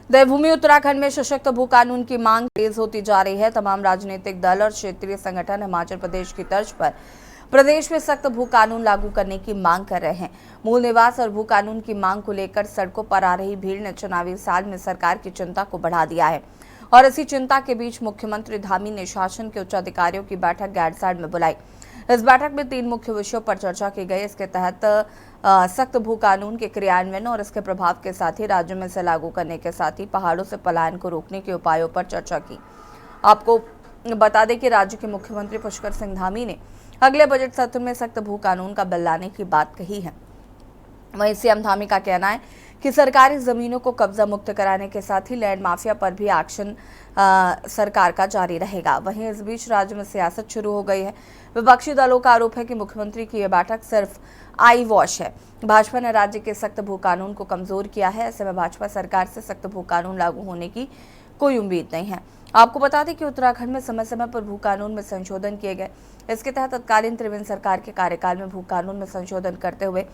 देवभूमि उत्तराखंड में सशक्त भू कानून की मांग तेज होती जा रही है। तमाम राजनीतिक दल और क्षेत्रीय संगठन हिमाचल प्रदेश की तर्ज पर प्रदेश में सख्त भू कानून लागू करने की मांग कर रहे हैं। मूल निवास और भू कानून की मांग को लेकर सड़कों पर आ रही भीड़ ने चुनावी साल में सरकार की चिंता को बढ़ा दिया है और इसी चिंता के बीच मुख्यमंत्री धामी ने शासन के उच्च अधिकारियों की बैठक गैरसैंण में बुलाई। इस बैठक में 3 मुख्य विषयों पर चर्चा की गई। इसके तहत सख्त भू कानून के क्रियान्वयन और इसके प्रभाव के साथ ही राज्य में इसे लागू करने के साथ ही पहाड़ों से पलायन को रोकने के उपायों पर चर्चा की। आपको बता दें कि राज्य के मुख्यमंत्री पुष्कर सिंह धामी ने अगले बजट सत्र में सख्त भू कानून का बिल लाने की बात कही है। वहीं सीएम धामी का कहना है कि सरकारी जमीनों को कब्जा मुक्त कराने के साथ ही लैंड माफिया पर भी एक्शन सरकार का जारी रहेगा। वहीं इस बीच राज्य में सियासत शुरू हो गई है। विपक्षी दलों का आरोप है कि मुख्यमंत्री की यह बैठक सिर्फ आई वॉश है। भाजपा ने राज्य के सख्त भू कानून को कमजोर किया है। ऐसे में भाजपा सरकार से सख्त भू कानून लागू होने की कोई उम्मीद नहीं है। आपको बता दें कि उत्तराखंड में समय समय पर भू कानून में संशोधन किए गए। इसके तहत तत्कालीन त्रिवेंद्र सरकार के कार्यकाल में भू कानून में संशोधन करते हुए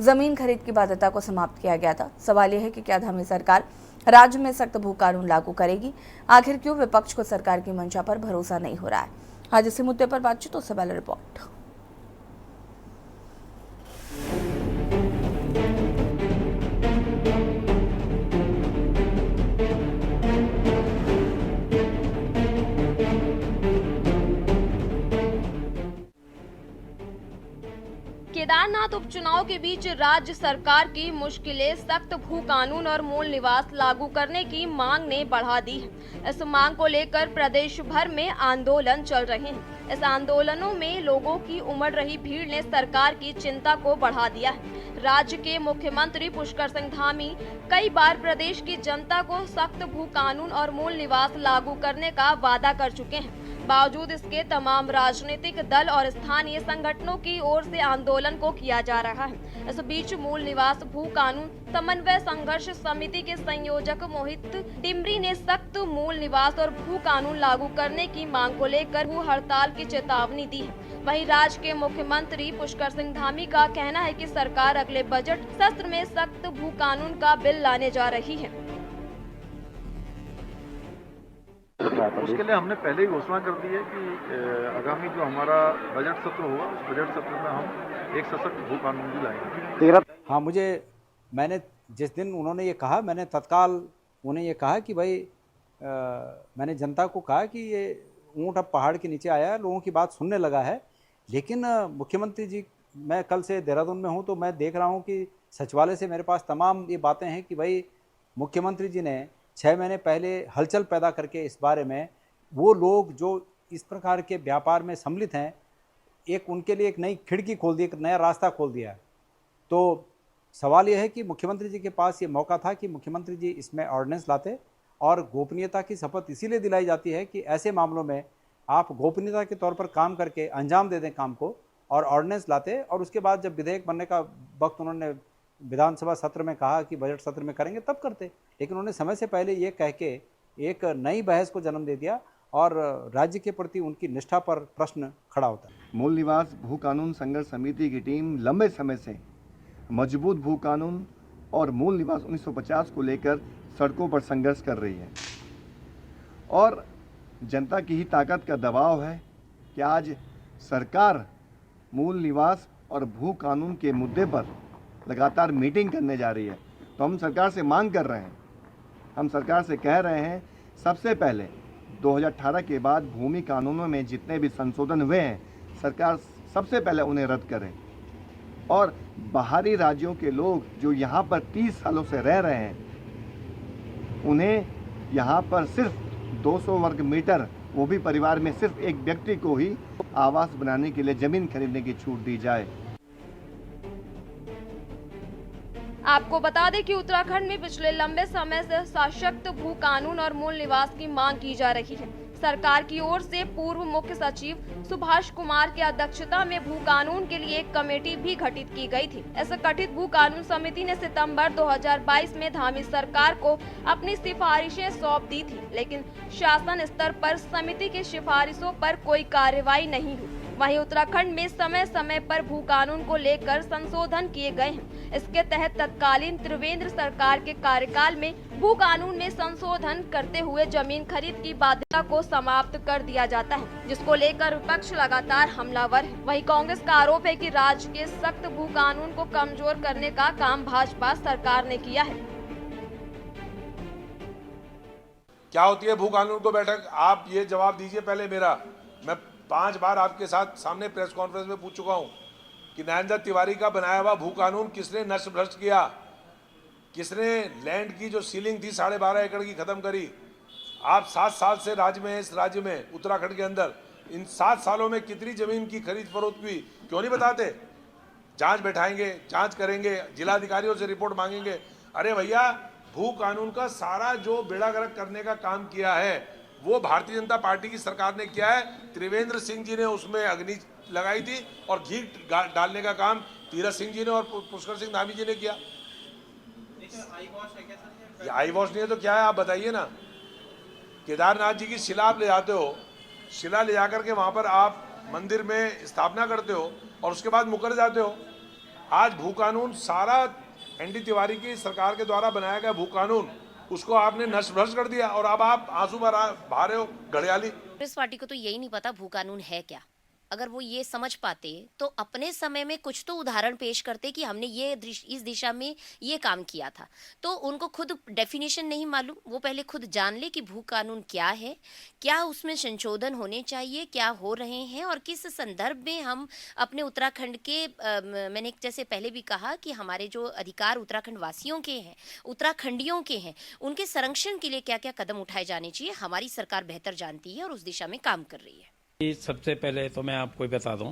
जमीन खरीद की बाध्यता को समाप्त किया गया था। सवाल यह है कि क्या धामी सरकार राज्य में सख्त भू कानून लागू करेगी? आखिर क्यों विपक्ष को सरकार की मंशा पर भरोसा नहीं हो रहा है? आज इसी मुद्दे पर बातचीत, उससे पहले रिपोर्ट। केदारनाथ उपचुनाव के बीच राज्य सरकार की मुश्किलें सख्त भू कानून और मूल निवास लागू करने की मांग ने बढ़ा दी है। इस मांग को लेकर प्रदेश भर में आंदोलन चल रहे हैं। इस आंदोलनों में लोगों की उमड़ रही भीड़ ने सरकार की चिंता को बढ़ा दिया है। राज्य के मुख्यमंत्री पुष्कर सिंह धामी कई बार प्रदेश की जनता को सख्त भू कानून और मूल निवास लागू करने का वादा कर चुके हैं। बावजूद इसके तमाम राजनीतिक दल और स्थानीय संगठनों की ओर से आंदोलन को किया जा रहा है। इस बीच मूल निवास भू कानून समन्वय संघर्ष समिति के संयोजक मोहित डिमरी ने सख्त मूल निवास और भू कानून लागू करने की मांग को लेकर भू हड़ताल की चेतावनी दी है। वहीं राज्य के मुख्यमंत्री पुष्कर सिंह धामी का कहना है कि सरकार अगले बजट सत्र में सख्त भू कानून का बिल लाने जा रही है। उसके लिए हमने पहले ही घोषणा कर दी है कि आगामी जो हमारा बजट सत्र होगा उस बजट सत्र में हम एक सशक्त भू कानून भी लाएंगे। हाँ, मैंने जिस दिन उन्होंने ये कहा, मैंने तत्काल उन्हें ये कहा कि भाई मैंने जनता को कहा कि ये ऊँट अब पहाड़ के नीचे आया है, लोगों की बात सुनने लगा है। लेकिन मुख्यमंत्री जी, मैं कल से देहरादून में हूँ तो मैं देख रहा हूँ कि सचिवालय से मेरे पास तमाम ये बातें हैं कि भाई मुख्यमंत्री जी ने 6 महीने पहले हलचल पैदा करके इस बारे में वो लोग जो इस प्रकार के व्यापार में सम्मिलित हैं, उनके लिए एक नई खिड़की खोल दी, एक नया रास्ता खोल दिया। तो सवाल यह है कि मुख्यमंत्री जी के पास ये मौका था कि मुख्यमंत्री जी इसमें ऑर्डिनेंस लाते, और गोपनीयता की शपथ इसीलिए दिलाई जाती है कि ऐसे मामलों में आप गोपनीयता के तौर पर काम करके अंजाम दे दें काम को, और ऑर्डिनेंस लाते। और उसके बाद जब विधेयक बनने का वक्त उन्होंने विधानसभा सत्र में कहा कि बजट सत्र में करेंगे, तब करते। लेकिन उन्होंने समय से पहले ये कह के एक नई बहस को जन्म दे दिया और राज्य के प्रति उनकी निष्ठा पर प्रश्न खड़ा होता है। मूल निवास भू कानून संघर्ष समिति की टीम लंबे समय से मजबूत भू कानून और मूल निवास 1950 को लेकर सड़कों पर संघर्ष कर रही है, और जनता की ही ताकत का दबाव है कि आज सरकार मूल निवास और भू कानून के मुद्दे पर लगातार मीटिंग करने जा रही है। तो हम सरकार से मांग कर रहे हैं, हम सरकार से कह रहे हैं, सबसे पहले 2018 के बाद भूमि कानूनों में जितने भी संशोधन हुए हैं, सरकार सबसे पहले उन्हें रद्द करें। और बाहरी राज्यों के लोग जो यहाँ पर 30 सालों से रह रहे हैं, उन्हें यहाँ पर सिर्फ 200 वर्ग मीटर, वो भी परिवार में सिर्फ एक व्यक्ति को ही आवास बनाने के लिए ज़मीन खरीदने की छूट दी जाए। आपको बता दें कि उत्तराखंड में पिछले लंबे समय से सशक्त भू कानून और मूल निवास की मांग की जा रही है। सरकार की ओर से पूर्व मुख्य सचिव सुभाष कुमार की अध्यक्षता में भू कानून के लिए एक कमेटी भी गठित की गई थी। इस गठित भू कानून समिति ने सितंबर 2022 में धामी सरकार को अपनी सिफारिशें सौंप दी थी, लेकिन शासन स्तर पर समिति की सिफारिशों पर कोई कार्रवाई नहीं हुई। वहीं उत्तराखंड में समय समय पर भू कानून को लेकर संशोधन किए गए हैं। इसके तहत तत्कालीन त्रिवेंद्र सरकार के कार्यकाल में भू कानून में संशोधन करते हुए जमीन खरीद की बाध्यता को समाप्त कर दिया जाता है, जिसको लेकर विपक्ष लगातार हमलावर है। वहीं कांग्रेस का आरोप है कि राज्य के सख्त भू कानून को कमजोर करने का काम भाजपा सरकार ने किया है। क्या होती है भू कानून को बैठक? आप ये जवाब दीजिए पहले मेरा। मैं 5 बार आपके साथ सामने प्रेस कॉन्फ्रेंस में पूछ चुका हूं कि नरेंद्र तिवारी का बनाया हुआ भू कानून किसने नष्ट भ्रष्ट किया, किसने लैंड की जो सीलिंग थी 12.5 एकड़ की खत्म करी। आप 7 साल से राज्य में, इस राज्य में उत्तराखंड के अंदर इन 7 सालों में कितनी जमीन की खरीद फरोख्त हुई, क्यों नहीं बताते? जांच बैठाएंगे, जांच करेंगे, जिलाधिकारियों से रिपोर्ट मांगेंगे। अरे भैया, भू कानून का सारा जो बेड़ा गर्क करने का काम किया है वो भारतीय जनता पार्टी की सरकार ने किया है। त्रिवेंद्र सिंह जी ने उसमें अग्नि लगाई थी और घी डालने का काम तीरथ सिंह जी ने और पुष्कर सिंह धामी जी ने किया। आई वॉश नहीं है तो क्या है, आप बताइए ना। केदारनाथ जी की शिला आप ले जाते हो, शिला ले जाकर के वहां पर आप मंदिर में स्थापना करते हो और उसके बाद मुकर जाते हो। आज भू कानून सारा एनडी तिवारी की सरकार के द्वारा बनाया गया भू कानून, उसको आपने नष्ट भ्रष्ट कर दिया और अब आप आंसू बहा रहे हो घड़ियाली। कांग्रेस पार्टी को तो यही नहीं पता भू कानून है क्या। अगर वो ये समझ पाते तो अपने समय में कुछ तो उदाहरण पेश करते कि हमने ये इस दिशा में ये काम किया था। तो उनको खुद डेफिनेशन नहीं मालूम, वो पहले खुद जान ले कि भू कानून क्या है, क्या उसमें संशोधन होने चाहिए, क्या हो रहे हैं और किस संदर्भ में हम अपने उत्तराखंड के मैंने जैसे पहले भी कहा कि हमारे जो अधिकार उत्तराखंड वासियों के हैं, उत्तराखंडियों के हैं, उनके संरक्षण के लिए क्या क्या कदम उठाए जाने चाहिए, हमारी सरकार बेहतर जानती है और उस दिशा में काम कर रही है। सबसे पहले तो मैं आपको बता दूं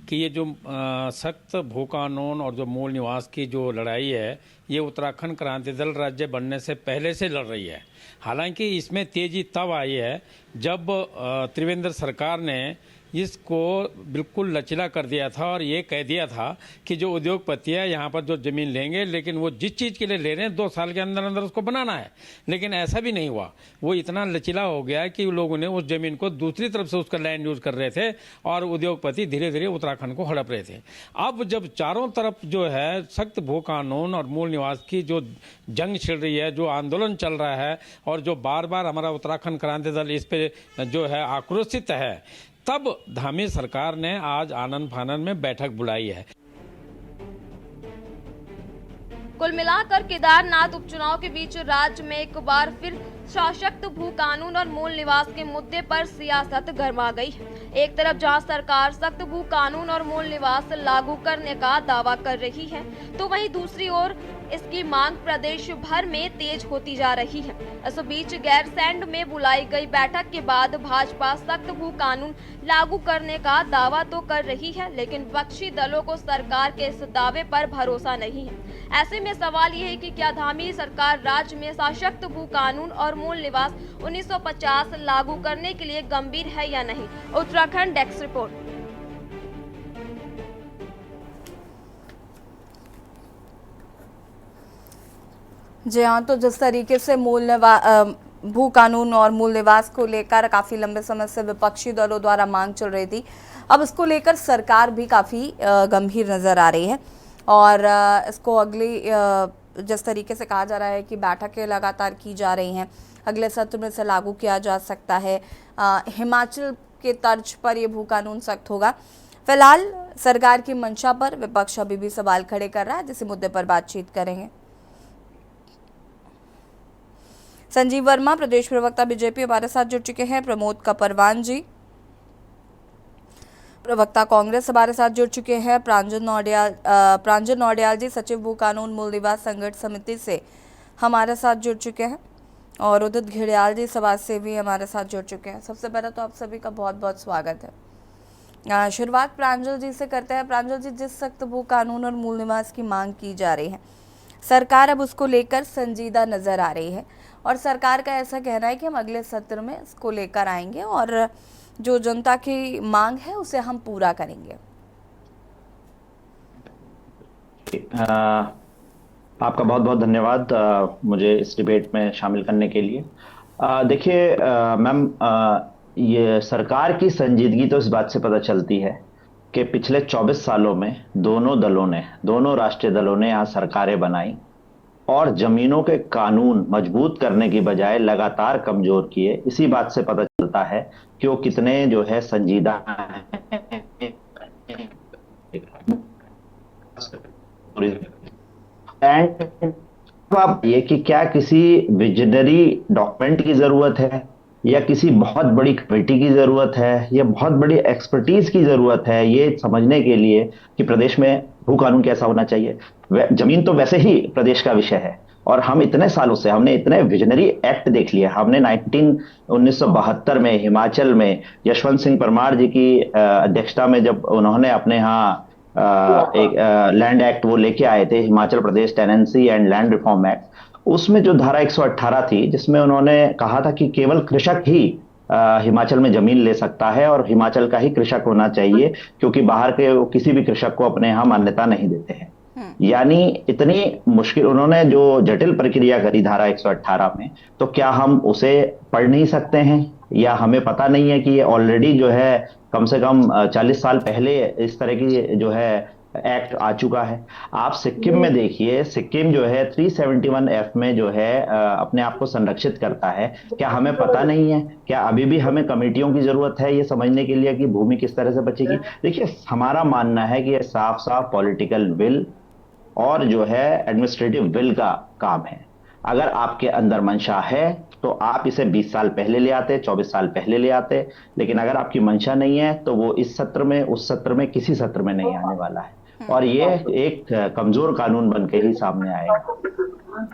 कि ये जो सख्त भू कानून और जो मूल निवास की जो लड़ाई है, ये उत्तराखंड क्रांति दल राज्य बनने से पहले से लड़ रही है। हालांकि इसमें तेजी तब आई है जब त्रिवेंद्र सरकार ने इसको बिल्कुल लचीला कर दिया था और ये कह दिया था कि जो उद्योगपति है यहाँ पर जो ज़मीन लेंगे, लेकिन वो जिस चीज़ के लिए ले रहे हैं 2 साल के अंदर अंदर उसको बनाना है। लेकिन ऐसा भी नहीं हुआ, वो इतना लचीला हो गया कि लोगों ने उस ज़मीन को दूसरी तरफ से उसका लैंड यूज कर रहे थे और उद्योगपति धीरे धीरे उत्तराखंड को हड़प रहे थे। अब जब चारों तरफ जो है सख्त भू कानून और मूल निवास की जो जंग छिड़ रही है, जो आंदोलन चल रहा है और जो बार बार हमारा उत्तराखंड क्रांति दल इस पे जो है आक्रोशित है, तब धामी सरकार ने आज आनन फानन में बैठक बुलाई है। कुल मिलाकर केदारनाथ उपचुनाव के बीच राज्य में एक बार फिर सशक्त भू कानून और मूल निवास के मुद्दे पर सियासत गरमा गई है। एक तरफ जहां सरकार सख्त भू कानून और मूल निवास लागू करने का दावा कर रही है, तो वहीं दूसरी ओर इसकी मांग प्रदेश भर में तेज होती जा रही है। इस बीच गैरसैंण में बुलाई गई बैठक के बाद भाजपा सख्त भू कानून लागू करने का दावा तो कर रही है, लेकिन विपक्षी दलों को सरकार के इस दावे पर भरोसा नहीं है। ऐसे में सवाल ये है कि क्या धामी सरकार राज्य में सशक्त भू कानून और मूल निवास 1950 लागू करने के लिए गंभीर है या नहीं। Uttarakhand desk report. जी हाँ, तो जिस तरीके से भू कानून और मूल निवास को लेकर काफ़ी लंबे समय से विपक्षी दलों द्वारा मांग चल रही थी, अब इसको लेकर सरकार भी काफ़ी गंभीर नज़र आ रही है और इसको अगली जिस तरीके से कहा जा रहा है कि बैठकें लगातार की जा रही हैं, अगले सत्र में से लागू किया जा सकता है। हिमाचल के तर्ज पर ये भू कानून सख्त होगा। फिलहाल सरकार की मंशा पर विपक्ष अभी भी सवाल खड़े कर रहा है, जिस मुद्दे पर बातचीत करेंगे। संजीव वर्मा प्रदेश प्रवक्ता बीजेपी हमारे साथ जुड़ चुके हैं, प्रमोद कपरवान जी प्रवक्ता कांग्रेस हमारे साथ जुड़ चुके हैं, प्रांजल नौडियाल जी सचिव भू कानून मूल निवास संघर्ष समिति से हमारे साथ जुड़ चुके हैं और उदित घिड़ियाल जी समाज सेवी हमारे साथ जुड़ चुके हैं। सबसे पहले तो आप सभी का बहुत बहुत स्वागत है। शुरुआत प्रांजल जी से करते हैं। प्रांजल जी, जिस सख्त भू कानून और मूल निवास की मांग की जा रही है, सरकार अब उसको लेकर संजीदा नजर आ रही है और सरकार का ऐसा कहना है कि हम अगले सत्र में इसको लेकर आएंगे और जो जनता की मांग है उसे हम पूरा करेंगे। आपका बहुत बहुत धन्यवाद मुझे इस डिबेट में शामिल करने के लिए। देखिए मैम, ये सरकार की संजीदगी तो इस बात से पता चलती है कि पिछले 24 सालों में दोनों राष्ट्रीय दलों ने यहाँ सरकारें बनाई और जमीनों के कानून मजबूत करने की बजाय लगातार कमजोर किए। इसी बात से पता चलता है कि वो कितने जो है संजीदा एंड आप ये कि क्या किसी विजनरी डॉक्यूमेंट की जरूरत है या किसी बहुत बड़ी कमेटी की जरूरत है या बहुत बड़ी एक्सपर्टीज की जरूरत है ये समझने के लिए कि प्रदेश में भू कानून कैसा होना चाहिए। जमीन तो वैसे ही प्रदेश का विषय है और हम इतने सालों से हमने इतने विजनरी एक्ट देख लिए। हमने 1972 में हिमाचल में यशवंत सिंह परमार जी की अध्यक्षता में जब उन्होंने अपने यहाँ एक लैंड एक्ट वो लेके आए थे, Himachal Pradesh tenancy and land reform act, उसमें जो धारा 118 थी जिसमें उन्होंने कहा था कि केवल कृषक ही हिमाचल में जमीन ले सकता है और हिमाचल का ही कृषक होना चाहिए क्योंकि बाहर के किसी भी कृषक को अपने यहाँ मान्यता नहीं देते हैं। यानी इतनी मुश्किल उन्होंने जो जटिल प्रक्रिया करी धारा 118 में, तो क्या हम उसे पढ़ नहीं सकते हैं या हमें पता नहीं है कि ये ऑलरेडी जो है कम से कम 40 साल पहले इस तरह की जो है एक्ट आ चुका है। आप सिक्किम में देखिए, सिक्किम जो है 371F में जो है अपने आप को संरक्षित करता है। क्या हमें पता नहीं है? क्या अभी भी हमें कमेटियों की जरूरत है ये समझने के लिए कि भूमि किस तरह से बचेगी? देखिए, हमारा मानना है कि ये साफ साफ पॉलिटिकल विल और जो है एडमिनिस्ट्रेटिव विल का काम है। अगर आपके अंदर मंशा है तो आप इसे 20 साल पहले ले आते, 24 साल पहले ले आते, लेकिन अगर आपकी मंशा नहीं है तो वो इस सत्र में, उस सत्र में, किसी सत्र में नहीं आने वाला है और ये एक कमजोर कानून बन के ही सामने आएगा।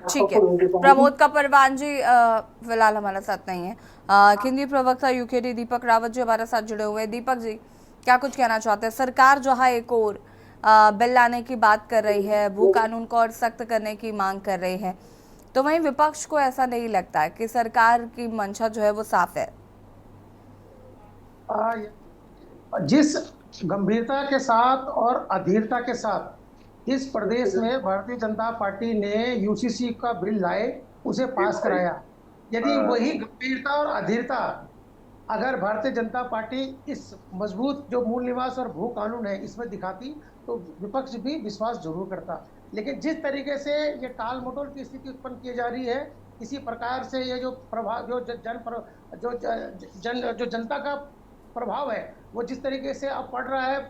ठीक है, प्रमोद का परवान जी फिलहाल हमारे साथ नहीं है। केंद्रीय प्रवक्ता यूकेडी दीपक रावत जी हमारे साथ जुड़े हुए हैं। दीपक जी, क्या कुछ कहना चाहते हैं? सरकार जो है एक और बिल लाने की बात कर रही है, भू कानून को और सख्त करने की मांग कर रही है, तो वहीं विपक्ष को ऐसा नहीं लगता है कि सरकार की मंशा जो है वो साफ है? जिस गंभीरता के साथ और अधीरता के साथ इस प्रदेश में भारतीय जनता पार्टी ने यूसीसी का बिल लाए, उसे पास कराया, यदि वही गंभीरता और अधीरता अगर भारतीय जनता पार्टी इस मजबूत जो मूल निवास और भू कानून है इसमें दिखाती तो विपक्ष भी विश्वास जरूर करता। लेकिन जिस तरीके से ये टाल मटोल की स्थिति उत्पन्न की जा रही है, इसी प्रकार से ये जो प्रभाव जो जनता का प्रभाव है वो जिस तरीके से अब पड़ रहा है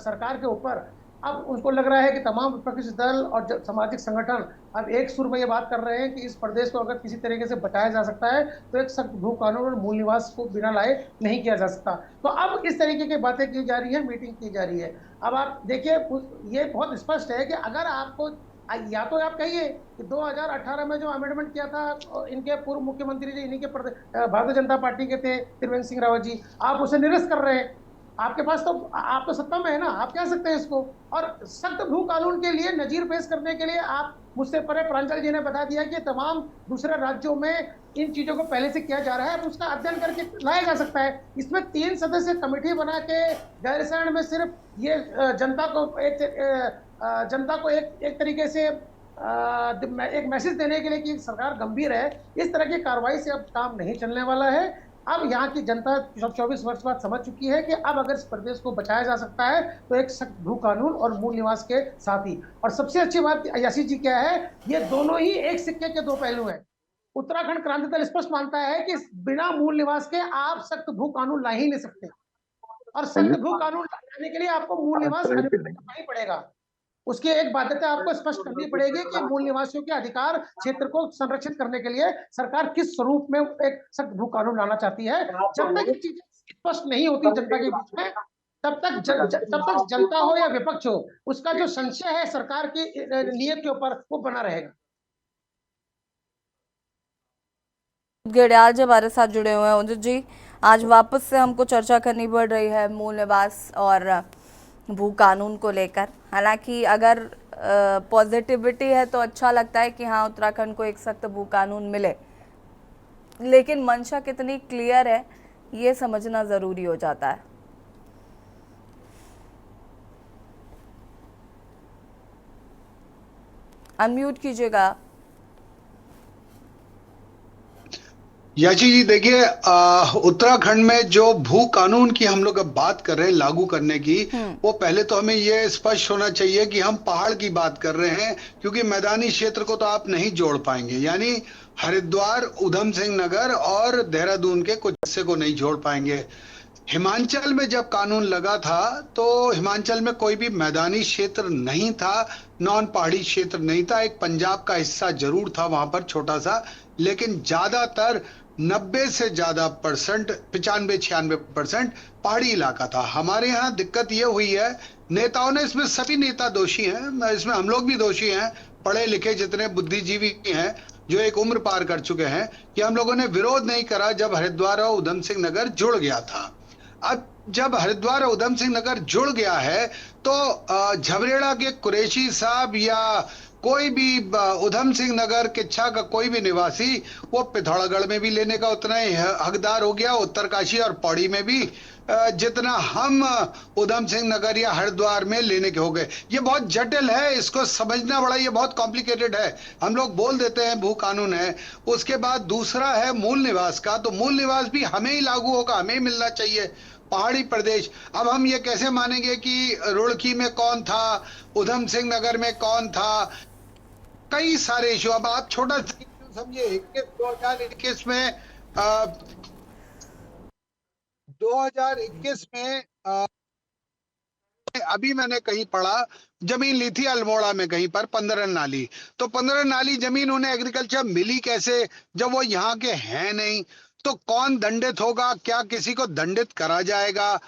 सरकार के ऊपर, अब उनको लग रहा है कि तमाम विपक्षी दल और सामाजिक संगठन अब एक सुर में ये बात कर रहे हैं कि इस प्रदेश को अगर किसी तरीके से बचाया जा सकता है तो एक सख्त भू कानून और मूल निवास को बिना लाए नहीं किया जा सकता। तो अब इस तरीके की बातें की जा रही है, मीटिंग की जा रही है। अब आप देखिए, ये बहुत स्पष्ट है कि अगर आपको या तो आप कहिए कि 2018 में जो अमेंडमेंट किया था इनके पूर्व मुख्यमंत्री जी इन्हीं के भारतीय जनता पार्टी के थे त्रिवेंद्र सिंह रावत जी, आप उसे निरस्त कर रहे हैं। आपके पास तो आप तो सत्ता में है ना, आप कह सकते हैं इसको। और सख्त भू कानून के लिए नजीर पेश करने के लिए आप मुझसे परे प्रांजल जी ने बता दिया कि तमाम दूसरे राज्यों में इन चीजों को पहले से किया जा रहा है, उसका अध्ययन करके लाया जा सकता है। इसमें 3 सदस्य कमेटी बना के गैरसैंण में सिर्फ ये जनता को एक तरीके से एक मैसेज देने के लिए कि सरकार गंभीर है, इस तरह की कार्रवाई से अब काम नहीं चलने वाला है। अब यहाँ की जनता 24 वर्ष बाद समझ चुकी है कि अब अगर इस प्रदेश को बचाया जा सकता है तो एक सख्त भू कानून और मूल निवास के साथ ही। और सबसे अच्छी बात यासी जी क्या है, ये दोनों ही एक सिक्के के दो पहलू हैं। उत्तराखंड क्रांति दल स्पष्ट मानता है कि बिना मूल निवास के आप सख्त भू कानून ला ही नहीं सकते, और सख्त भू कानून लाने के लिए आपको मूल निवास करना ही पड़ेगा। उसकी एक बाध्यता आपको स्पष्ट करनी पड़ेगी कि मूल निवासियों के अधिकार क्षेत्र को संरक्षित करने के लिए सरकार किस स्वरूप में एक सख्त भू कानून लाना चाहती है। जब तक ये चीजें स्पष्ट नहीं होती जनता के बीच में, तब तक जनता हो या विपक्ष हो, उसका जो संशय है सरकार की नीयत के ऊपर वो बना रहेगा। गेड़ियाल जी हमारे साथ जुड़े हुए हैं। उदित जी, आज वापस से हमको चर्चा करनी पड़ रही है मूल निवास और भू कानून को लेकर। हालांकि अगर पॉजिटिविटी है तो अच्छा लगता है कि हाँ उत्तराखंड को एक सख्त भू कानून मिले, लेकिन मंशा कितनी क्लियर है ये समझना ज़रूरी हो जाता है। अनम्यूट कीजिएगा। याची जी देखिए, उत्तराखंड में जो भू कानून की हम लोग अब बात कर रहे हैं लागू करने की, वो पहले तो हमें ये स्पष्ट होना चाहिए कि हम पहाड़ की बात कर रहे हैं, क्योंकि मैदानी क्षेत्र को तो आप नहीं जोड़ पाएंगे। यानी हरिद्वार, उधम सिंह नगर और देहरादून के कुछ हिस्से को नहीं जोड़ पाएंगे। हिमाचल में जब कानून लगा था तो हिमाचल में कोई भी मैदानी क्षेत्र नहीं था, नॉन पहाड़ी क्षेत्र नहीं था। एक पंजाब का हिस्सा जरूर था वहां पर छोटा सा, लेकिन ज्यादातर 90 से ज्यादा परसेंट, 95-96% पहाड़ी इलाका था। हमारे यहाँ दिक्कत ये हुई है, नेताओं ने, इसमें सभी नेता दोषी हैं, इसमें हम लोग भी दोषी हैं, पढ़े लिखे जितने बुद्धिजीवी हैं जो एक उम्र पार कर चुके हैं, कि हम लोगों ने विरोध नहीं करा जब हरिद्वार और उधम सिंह नगर जुड़ गया था। अब जब हरिद्वार और उधम सिंह नगर जुड़ गया है तो झबरेड़ा के कुरैशी साहब या कोई भी उधम सिंह नगर किच्छा का कोई भी निवासी वो पिथौरागढ़ में भी लेने का उतना ही हकदार हो गया, उत्तरकाशी और पौड़ी में भी जितना हम उधम सिंह नगर या हरिद्वार में लेने के हो गए। ये बहुत जटिल है, इसको समझना बड़ा, ये बहुत कॉम्प्लिकेटेड है। हम लोग बोल देते हैं भू कानून है। उसके बाद दूसरा है मूल निवास का, तो मूल निवास भी हमें ही लागू होगा, हमें ही मिलना चाहिए। पहाड़ी प्रदेश, अब हम ये कैसे मानेंगे कि रुड़की में कौन था, उधम सिंह नगर में कौन था, कई सारे इशू। अब आप छोटा समझिए, 2021 में 2021 में अभी मैंने कहीं पढ़ा, जमीन ली थी अल्मोड़ा में कहीं पर 15 नाली, तो 15 नाली जमीन उन्हें एग्रीकल्चर मिली कैसे जब वो यहाँ के हैं नहीं? तो कौन दंडित होगा? क्या किसी को दंडित करा जाएगा?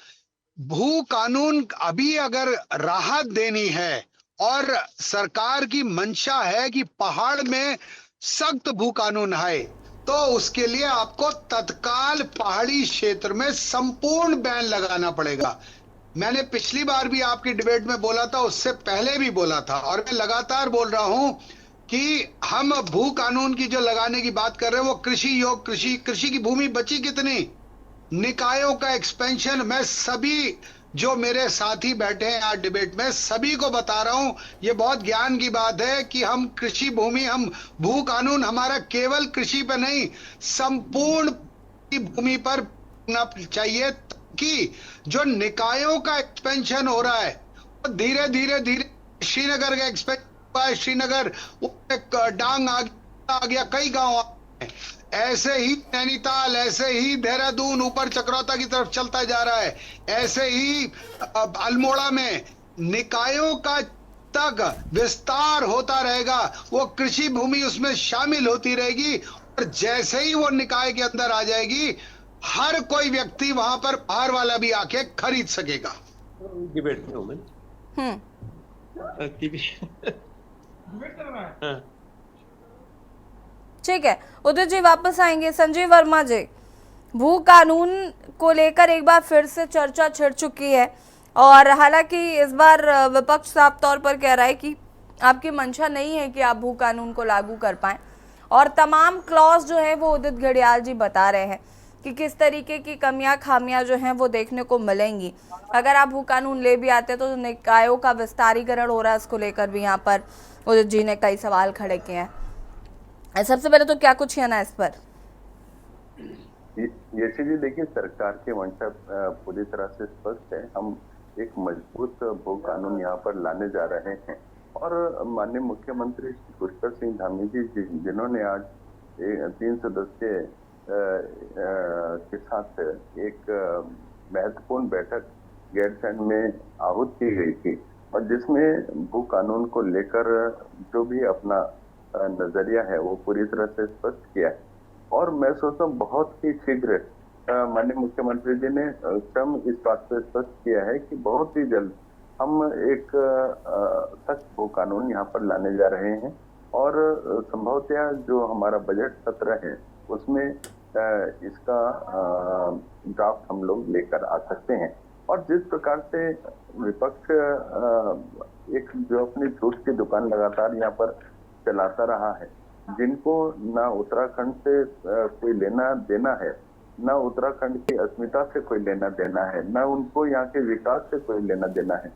भू कानून अभी अगर राहत देनी है और सरकार की मंशा है कि पहाड़ में सख्त भू कानून आए, तो उसके लिए आपको तत्काल पहाड़ी क्षेत्र में संपूर्ण बैन लगाना पड़ेगा। मैंने पिछली बार भी आपकी डिबेट में बोला था, उससे पहले भी बोला था, और मैं लगातार बोल रहा हूं कि हम भू कानून की जो लगाने की बात कर रहे हैं वो कृषि योग, कृषि की भूमि बची कितनी, निकायों का एक्सपेंशन। मैं सभी जो मेरे साथी बैठे हैं आज डिबेट में सभी को बता रहा हूं, ये बहुत ज्ञान की बात है कि हम कृषि भूमि, हम भू कानून हमारा केवल कृषि पे नहीं, संपूर्ण भूमि पर चाहिए, कि जो निकायों का एक्सपेंशन हो रहा है वो धीरे धीरे श्रीनगर का एक्सपेंशन हुआ है, श्रीनगर डांग आ गया, कई गांव ऐसे ही नैनीताल, ऐसे ही देहरादून ऊपर चक्राता की तरफ चलता जा रहा है, ऐसे ही अल्मोड़ा में निकायों का तक विस्तार होता रहेगा, वो कृषि भूमि उसमें शामिल होती रहेगी, और जैसे ही वो निकाय के अंदर आ जाएगी हर कोई व्यक्ति वहां पर बाहर वाला भी आके खरीद सकेगा। डिबेट में ठीक है, उदय जी वापस आएंगे। संजीव वर्मा जी, भू कानून को लेकर एक बार फिर से चर्चा छिड़ चुकी है, और हालांकि इस बार विपक्ष साफ तौर पर कह रहा है कि आपकी मंशा नहीं है कि आप भू कानून को लागू कर पाएं, और तमाम क्लॉज जो है वो उदित घड़ियाल जी बता रहे हैं कि किस तरीके की कमियां खामियां जो हैं वो देखने को मिलेंगी अगर आप भू कानून ले भी आते तो निकायों का विस्तारीकरण हो रहा है, इसको लेकर भी यहाँ पर उदित जी ने कई सवाल खड़े किए हैं। सबसे पहले तो क्या कुछ कहना है इस पर? जैसे जी देखिए, सरकार की मंशा पूरी तरह से स्पष्ट है। हम एक मजबूत भू कानून यहाँ पर लाने जा रहे हैं, और माननीय मुख्यमंत्री पुष्कर सिंह धामी जी जिन्होंने आज 3 सदस्यीय के साथ एक महत्वपूर्ण बैठक गैरसैंण में आहूत की गई थी, और जिसमें भू कानून को लेकर जो भी अपना नजरिया है वो पूरी तरह से स्पष्ट किया है। और मैं सोचता हूँ बहुत ही शीघ्र माननीय मुख्यमंत्री जी ने स्वयं इस बात पर स्पष्ट किया है कि बहुत ही जल्द हम एक सख्त भू कानून यहाँ पर लाने जा रहे हैं, और संभवतः जो हमारा बजट सत्र है उसमें इसका ड्राफ्ट हम लोग लेकर आ सकते हैं। और जिस प्रकार से विपक्ष एक जो अपनी झूठ की दुकान लगातार यहाँ पर चलाता रहा है, जिनको ना उत्तराखंड से कोई लेना देना है, ना उत्तराखंड की अस्मिता से कोई लेना देना है, ना उनको यहाँ के विकास से कोई लेना देना है,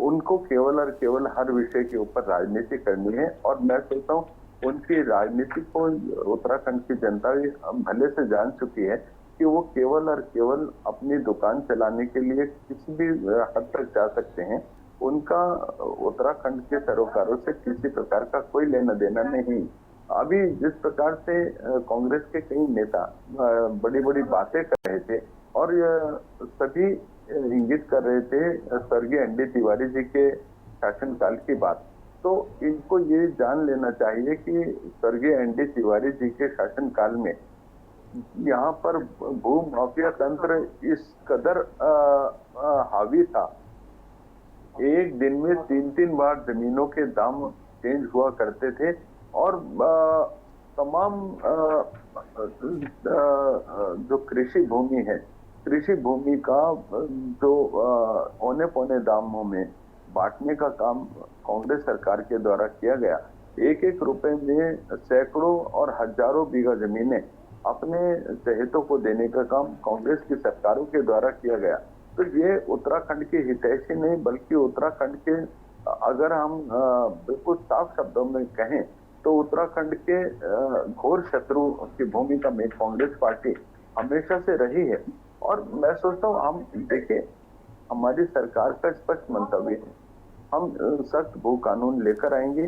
उनको केवल और केवल हर विषय के ऊपर राजनीति करनी है। और मैं सोचता हूँ उनकी राजनीति को उत्तराखंड की जनता भी भले से जान चुकी है कि वो केवल और केवल अपनी दुकान चलाने के लिए किसी भी हद तक जा सकते हैं। उनका उत्तराखंड के सरोकारों से किसी प्रकार का कोई लेना देना नहीं। अभी जिस प्रकार से कांग्रेस के कई नेता बड़ी बड़ी बातें कर रहे थे और सभी इंगित कर रहे थे स्वर्गीय एनडी तिवारी जी के शासनकाल की बात, तो इनको ये जान लेना चाहिए कि स्वर्गीय एनडी तिवारी जी के शासनकाल में यहाँ पर भू माफिया तंत्र इस कदर हावी था। एक दिन में 3-3 बार जमीनों के दाम चेंज हुआ करते थे और तमाम जो कृषि भूमि है, कृषि भूमि का जो औने पौने दामों में बांटने का काम कांग्रेस सरकार के द्वारा किया गया। एक एक रुपए में सैकड़ों और हजारों बीघा जमीनें अपने चहेतों को देने का काम कांग्रेस की सरकारों के द्वारा किया गया। तो ये उत्तराखंड के हितैषी नहीं बल्कि उत्तराखंड के, अगर हम बिल्कुल साफ शब्दों में कहें तो उत्तराखंड के घोर शत्रु की भूमिका में कांग्रेस पार्टी हमेशा से रही है। और मैं सोचता हूँ, हम देखिए हमारी सरकार का स्पष्ट मंतव्य है, हम सख्त भू कानून लेकर आएंगे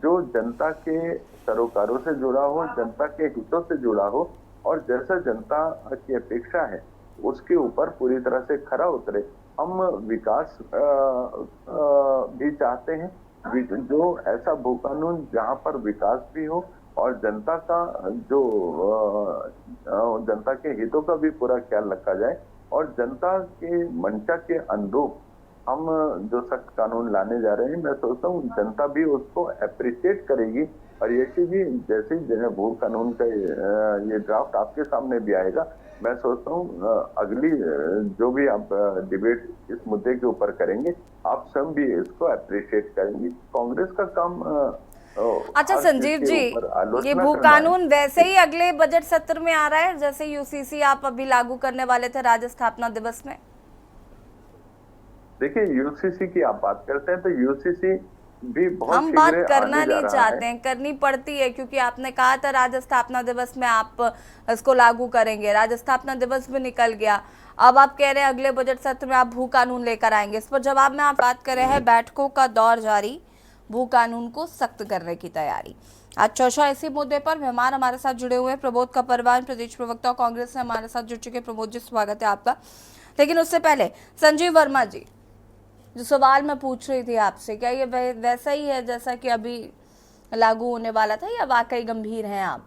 जो जनता के सरोकारों से जुड़ा हो, जनता के हितों से जुड़ा हो और जैसा जनता की अपेक्षा है उसके ऊपर पूरी तरह से खरा उतरे। हम विकास भी चाहते हैं, जो ऐसा भू कानून जहां पर विकास भी हो और जनता का जो जनता के हितों का भी पूरा ख्याल रखा जाए और जनता के मंशा के अनुरूप हम जो सख्त कानून लाने जा रहे हैं, मैं सोचता हूँ जनता भी उसको अप्रिशिएट करेगी। और ये भी जैसे भू कानून का ये ड्राफ्ट आपके सामने भी आएगा, मैं सोचता हूँ अगली जो भी आप डिबेट इस मुद्दे के ऊपर करेंगे, आप सब भी इसको अप्रिशिएट करेंगे। कांग्रेस का काम अच्छा संजीव जी, ये भू कानून वैसे ही अगले बजट सत्र में आ रहा है जैसे यूसीसी आप अभी लागू करने वाले थे राज्य स्थापना दिवस में? देखिए यूसीसी की आप बात करते हैं तो यूसीसी भी बहुत हम बात करना नहीं चाहते हैं, करनी पड़ती है क्योंकि आपने कहा था राज्य स्थापना दिवस में आप इसको लागू करेंगे, राज्य स्थापना दिवस भी निकल गया, अब आप कह रहे हैं अगले बजट सत्र में आप भू कानून लेकर आएंगे। इस पर जवाब में आप बात कर रहे हैं बैठकों का दौर जारी, भू कानून को सख्त करने की तैयारी। आज चर्चा इसी मुद्दे पर मेहमान हमारे साथ जुड़े हुए हैं प्रमोद कपरवान, प्रदेश प्रवक्ता कांग्रेस से हमारे साथ जुड़ चुके। प्रमोद जी स्वागत है आपका। लेकिन उससे पहले संजीव वर्मा जी, जो सवाल मैं पूछ रही थी आपसे, क्या ये वैसा ही है जैसा कि अभी लागू होने वाला था या वाकई गंभीर हैं आप?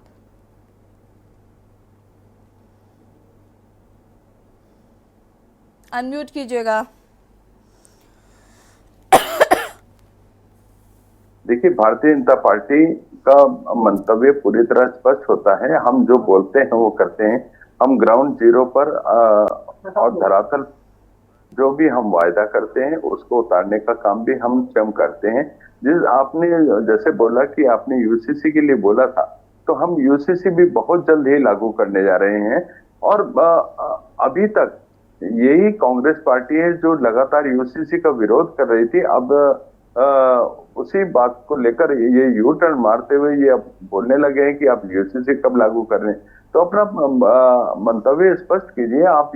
अनम्यूट कीजिएगा। देखिए भारतीय जनता पार्टी का मंतव्य पूरी तरह स्पष्ट होता है, हम जो बोलते हैं वो करते हैं। हम ग्राउंड जीरो पर और धरातल जो भी हम वायदा करते हैं उसको उतारने का काम भी हम स्वयं करते हैं। आपने जैसे बोला कि आपने यूसीसी के लिए बोला था, तो हम यूसीसी भी बहुत जल्द ही लागू करने जा रहे हैं। और अभी तक यही कांग्रेस पार्टी है जो लगातार यूसीसी का विरोध कर रही थी। अब उसी बात को लेकर ये यू टर्न मारते हुए ये अब बोलने लगे हैं कि आप यूसीसी कब लागू कर रहे हैं। तो अपना मंतव्य स्पष्ट कीजिए। आप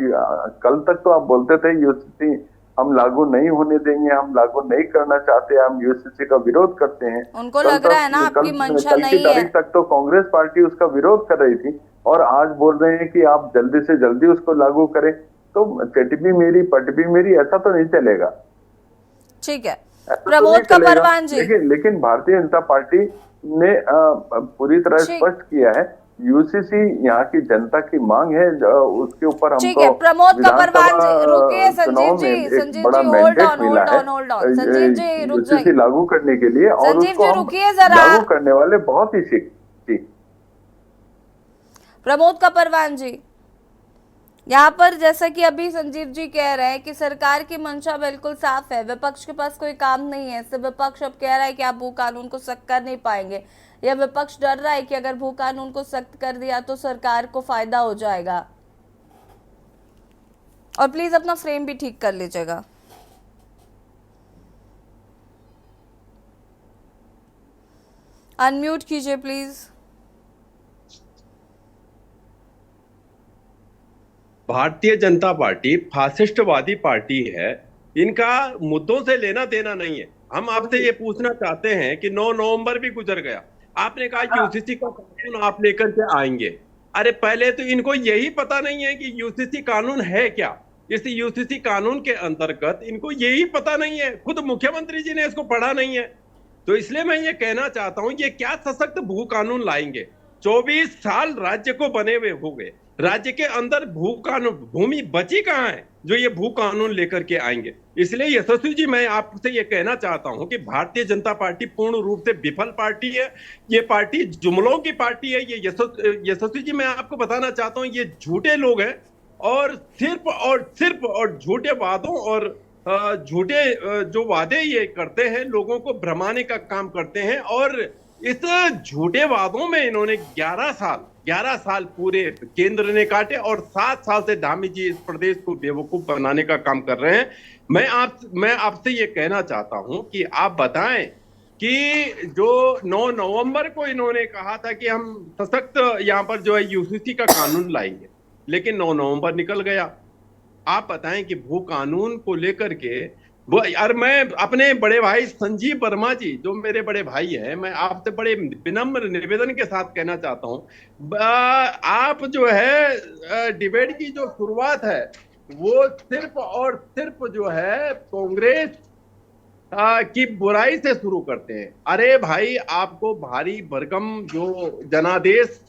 कल तक तो आप बोलते थे यूसीसी हम लागू नहीं होने देंगे, हम लागू नहीं करना चाहते, हम यूसीसी का विरोध करते हैं। उनको लग रहा है ना आपकी मंशा नहीं है। तारीख तक तो कांग्रेस पार्टी उसका विरोध कर रही थी और आज बोल रहे हैं कि आप जल्दी से जल्दी उसको लागू करें। तो चटबी मेरी पटबी मेरी, ऐसा तो नहीं चलेगा। ठीक है प्रमोद कपरवान जी, लेकिन भारतीय जनता पार्टी ने पूरी तरह स्पष्ट किया है यूसीसी यहाँ की जनता की मांग है, उसके ऊपर हमको ठीक है प्रमोद कपरवान जी रुकिए। संजीव जी होल्ड ऑन संजीव जी रुक जाइए। यूसीसी लागू करने के लिए और उसको रुकिए जरा, लागू करने वाले बहुत ही जी। प्रमोद कपरवान जी, यहाँ पर जैसा कि अभी संजीव जी कह रहे हैं कि सरकार की मंशा बिल्कुल साफ है, विपक्ष के पास कोई काम नहीं है। सिर्फ विपक्ष अब कह रहा है कि आप भू कानून को सख्त कर नहीं पाएंगे, या विपक्ष डर रहा है कि अगर भू कानून को सख्त कर दिया तो सरकार को फायदा हो जाएगा। और प्लीज अपना फ्रेम भी ठीक कर लीजिएगा। अनम्यूट कीजिए please. Bharatiya Janata party फासिस्टवादी party है, इनका मुद्दों से लेना देना नहीं है। हम आपसे ये पूछना चाहते हैं कि 9 नवंबर भी गुजर गया, आपने कहा यूसीसी का कानून आप लेकर के आएंगे। अरे पहले तो इनको यही पता नहीं है कि यूसीसी कानून है क्या। इस यूसीसी कानून के अंतर्गत इनको यही पता नहीं है, खुद मुख्यमंत्री जी ने इसको पढ़ा नहीं है। तो इसलिए मैं ये कहना चाहता हूं, ये क्या सशक्त भू कानून लाएंगे। 24 साल राज्य को बने हुए हो गए, राज्य के अंदर भू कानून, भूमि बची कहाँ है जो ये भू कानून लेकर के आएंगे। इसलिए यशस्वी जी, मैं आपसे ये कहना चाहता हूं कि भारतीय जनता पार्टी पूर्ण रूप से विफल पार्टी है। ये पार्टी जुमलों की पार्टी है। ये यशस्वी जी, मैं आपको बताना चाहता हूं, ये झूठे लोग हैं और सिर्फ झूठे वादों और झूठे जो वादे ये करते हैं, लोगों को भ्रमाने का काम करते हैं। और इस झूठे वादों में इन्होंने 11 साल पूरे केंद्र ने काटे और 7 साल से धामी जी इस प्रदेश को बेवकूफ बनाने का काम कर रहे हैं। मैं आपसे ये कहना चाहता हूं कि आप बताएं कि जो 9 नवंबर को इन्होंने कहा था कि हम सशक्त यहाँ पर जो है यूसीसी का कानून लाएंगे, लेकिन 9 नवंबर निकल गया। आप बताएं कि भू कानून को लेकर के वो, यार मैं अपने बड़े भाई संजीव वर्मा जी, जो मेरे बड़े भाई हैं, मैं आपसे बड़े विनम्र निवेदन के साथ कहना चाहता हूं, आप जो है डिबेट की जो शुरुआत है वो सिर्फ और सिर्फ जो है कांग्रेस की बुराई से शुरू करते हैं। अरे भाई, आपको भारी भरकम जो जनादेश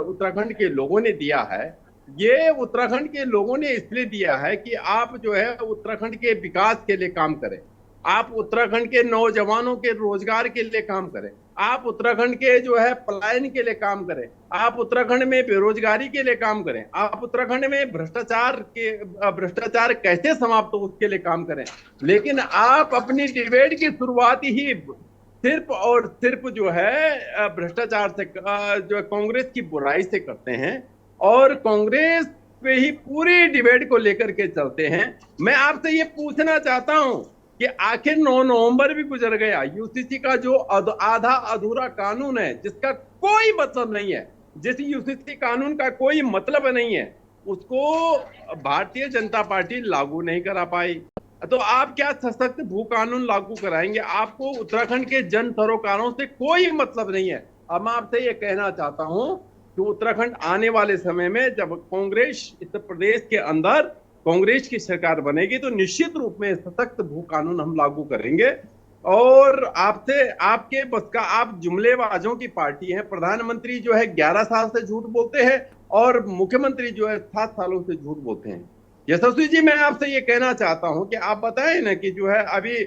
उत्तराखंड के लोगों ने दिया है, ये उत्तराखंड के लोगों ने इसलिए दिया है कि आप जो है उत्तराखंड के विकास के लिए काम करें, आप उत्तराखंड के नौजवानों के रोजगार के लिए काम करें, आप उत्तराखंड के जो है पलायन के लिए काम करें, आप उत्तराखंड में बेरोजगारी के लिए काम करें, आप उत्तराखंड में भ्रष्टाचार कैसे समाप्त हो उसके लिए काम करें। लेकिन आप अपनी डिबेट की शुरुआत ही सिर्फ और सिर्फ जो है भ्रष्टाचार से, जो कांग्रेस की बुराई से करते हैं और कांग्रेस पे ही पूरी डिबेट को लेकर के चलते हैं। मैं आपसे ये पूछना चाहता हूं कि आखिर 9 नवंबर भी गुजर गया, यूसीसी का जो आधा अधूरा कानून है, जिसका कोई मतलब नहीं है, जिस यूसीसी कानून का कोई मतलब नहीं है, उसको भारतीय जनता पार्टी लागू नहीं करा पाई। तो आप क्या सशक्त भू कानून लागू कराएंगे? आपको उत्तराखंड के जन सरोकारों से कोई मतलब नहीं है। अब मैं आपसे ये कहना चाहता हूं कि उत्तराखंड आने वाले समय में जब कांग्रेस इस प्रदेश के अंदर कांग्रेस की सरकार बनेगी तो निश्चित रूप में सशक्त भू कानून हम लागू करेंगे। और आपसे आपके बस का, आप जुमलेबाजों की पार्टी है। प्रधानमंत्री जो है 11 साल से झूठ बोलते हैं और मुख्यमंत्री जो है 7 सालों से झूठ बोलते हैं। यशस्वी जी, मैं आपसे ये कहना चाहता हूं कि आप बताएं ना कि जो है अभी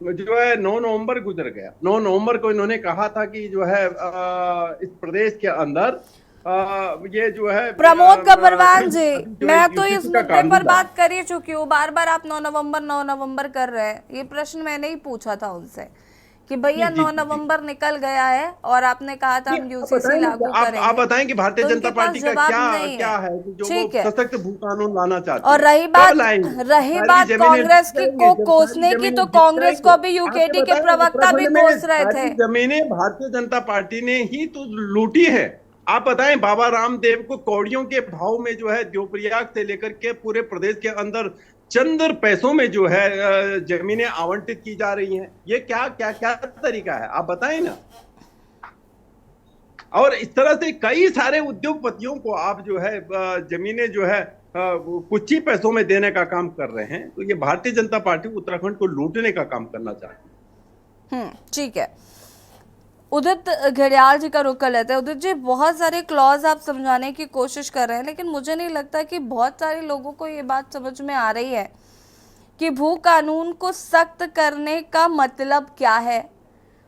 जो है 9 नवंबर गुजर गया, 9 नवंबर को इन्होंने कहा था कि जो है इस प्रदेश के अंदर ये जो है प्रमोद गबरवाल जी, मैं तो इस मुद्दे पर बात कर ही चुकी हूँ। बार बार आप 9 नवंबर कर रहे हैं। ये प्रश्न मैंने ही पूछा था उनसे कि भैया 9 नवंबर निकल गया है और आपने कहा था हम यूसीसी लागू करेंगे। आप बताएं कि भारतीय जनता पार्टी का क्या है जो सशक्त भू कानून लाना चाहती है। और रही बात कांग्रेस की को कोसने की, तो कांग्रेस को अभी यूकेडी के प्रवक्ता भी कोस रहे थे। जमीनें भारतीय जनता पार्टी ने ही तो लूटी है। आप बताएं, बाबा रामदेव को कौड़ियों के भाव में जो है देवप्रयाग से लेकर के पूरे प्रदेश के अंदर चंद पैसों में जो है जमीनें आवंटित की जा रही हैं। ये क्या क्या क्या तरीका है, आप बताएं ना। और इस तरह से कई सारे उद्योगपतियों को आप जो है जमीनें जो है कुछ ही पैसों में देने का काम कर रहे हैं। तो ये भारतीय जनता पार्टी उत्तराखंड को लूटने का काम करना चाहती है। ठीक है, उदित घड़ियाल जी का रुख कर लेते हैं। उदित जी, बहुत सारे क्लॉज आप समझाने की कोशिश कर रहे हैं, लेकिन मुझे नहीं लगता कि बहुत सारे लोगों को ये बात समझ में आ रही है कि भू कानून को सख्त करने का मतलब क्या है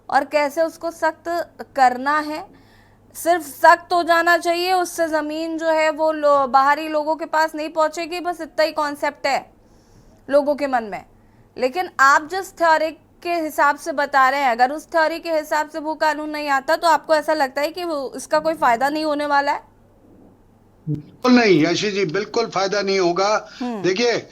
और कैसे उसको सख्त करना है। सिर्फ सख्त हो जाना चाहिए, उससे ज़मीन जो है वो बाहरी लोगों के पास नहीं पहुंचेगी, बस इतना ही कॉन्सेप्ट है लोगों के मन में। लेकिन आप जिस थ्योरी के हिसाब से बता रहे हैं, अगर उस थ्योरी के हिसाब से भू कानून नहीं आता तो आपको ऐसा लगता है कि वो इसका कोई फायदा नहीं होने वाला है? बिल्कुल नहीं यशी जी, बिल्कुल फायदा नहीं होगा। देखिए,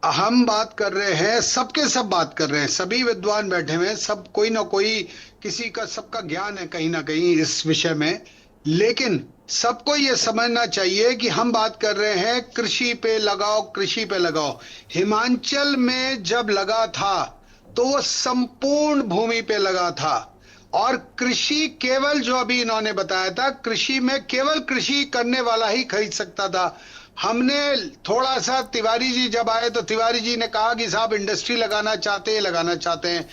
हम बात कर रहे हैं, सबके सब बात कर रहे हैं, सभी विद्वान बैठे हुए हैं, सब कोई ना कोई, किसी का सबका ज्ञान है कहीं ना कहीं इस विषय में। लेकिन सबको ये समझना चाहिए कि हम बात कर रहे हैं कृषि पे लगाओ, कृषि पे लगाओ। हिमाचल में जब लगा था तो वो संपूर्ण भूमि पे लगा था, और कृषि केवल, जो अभी इन्होंने बताया था, कृषि में केवल कृषि करने वाला ही खरीद सकता था। हमने थोड़ा सा, तिवारी जी जब आए तो तिवारी जी ने कहा कि साहब इंडस्ट्री लगाना चाहते हैं।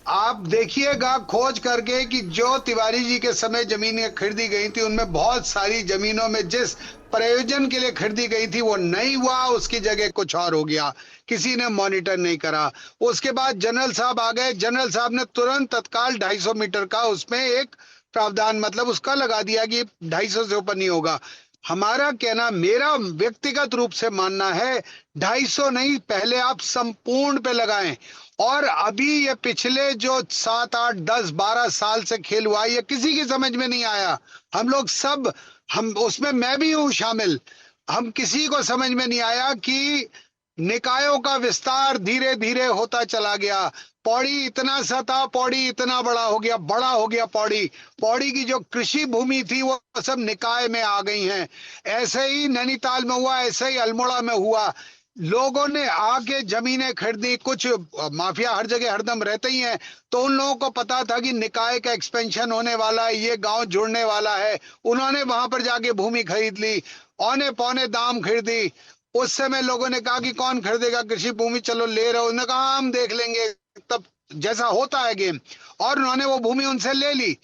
आप देखिएगा खोज करके कि जो तिवारी जी के समय जमीनें खरीदी गई थी उनमें बहुत सारी जमीनों में जिस प्रयोजन के लिए खरीदी गई थी वो नहीं हुआ, उसकी जगह कुछ और हो गया, किसी ने मॉनिटर नहीं करा। उसके बाद जनरल साहब आ गए, जनरल साहब ने तुरंत तत्काल 250 मीटर का उसमें एक प्रावधान, मतलब उसका लगा दिया कि 250 से ऊपर नहीं होगा। हमारा कहना, मेरा व्यक्तिगत रूप से मानना है 250 नहीं, पहले आप संपूर्ण पे लगाएं। और अभी ये पिछले जो 7, 8, 10, 12 साल से खेल हुआ, ये किसी की समझ में नहीं आया। हम लोग सब, हम उसमें मैं भी हूं शामिल, हम किसी को समझ में नहीं आया कि निकायों का विस्तार धीरे धीरे होता चला गया। पौड़ी इतना सा था, पौड़ी इतना बड़ा हो गया पौड़ी की जो कृषि भूमि थी वो सब निकाय में आ गई हैं। ऐसे ही नैनीताल में हुआ, ऐसे ही अल्मोड़ा में हुआ। लोगों ने आके जमीनें खरीदी, कुछ माफिया हर जगह हरदम रहते ही हैं, तो उन लोगों को पता था कि निकाय का एक्सपेंशन होने वाला है, ये गांव जुड़ने वाला है, उन्होंने वहां पर जाके भूमि खरीद ली, औने पौने दाम खरीदी। उस समय लोगों ने कहा कि कौन खरीदेगा कृषि भूमि, चलो ले रहे हो। उन्होंने कहा हम देख लेंगे, तब जैसा होता है गेम, और उन्होंने वो भूमि उनसे ले ली।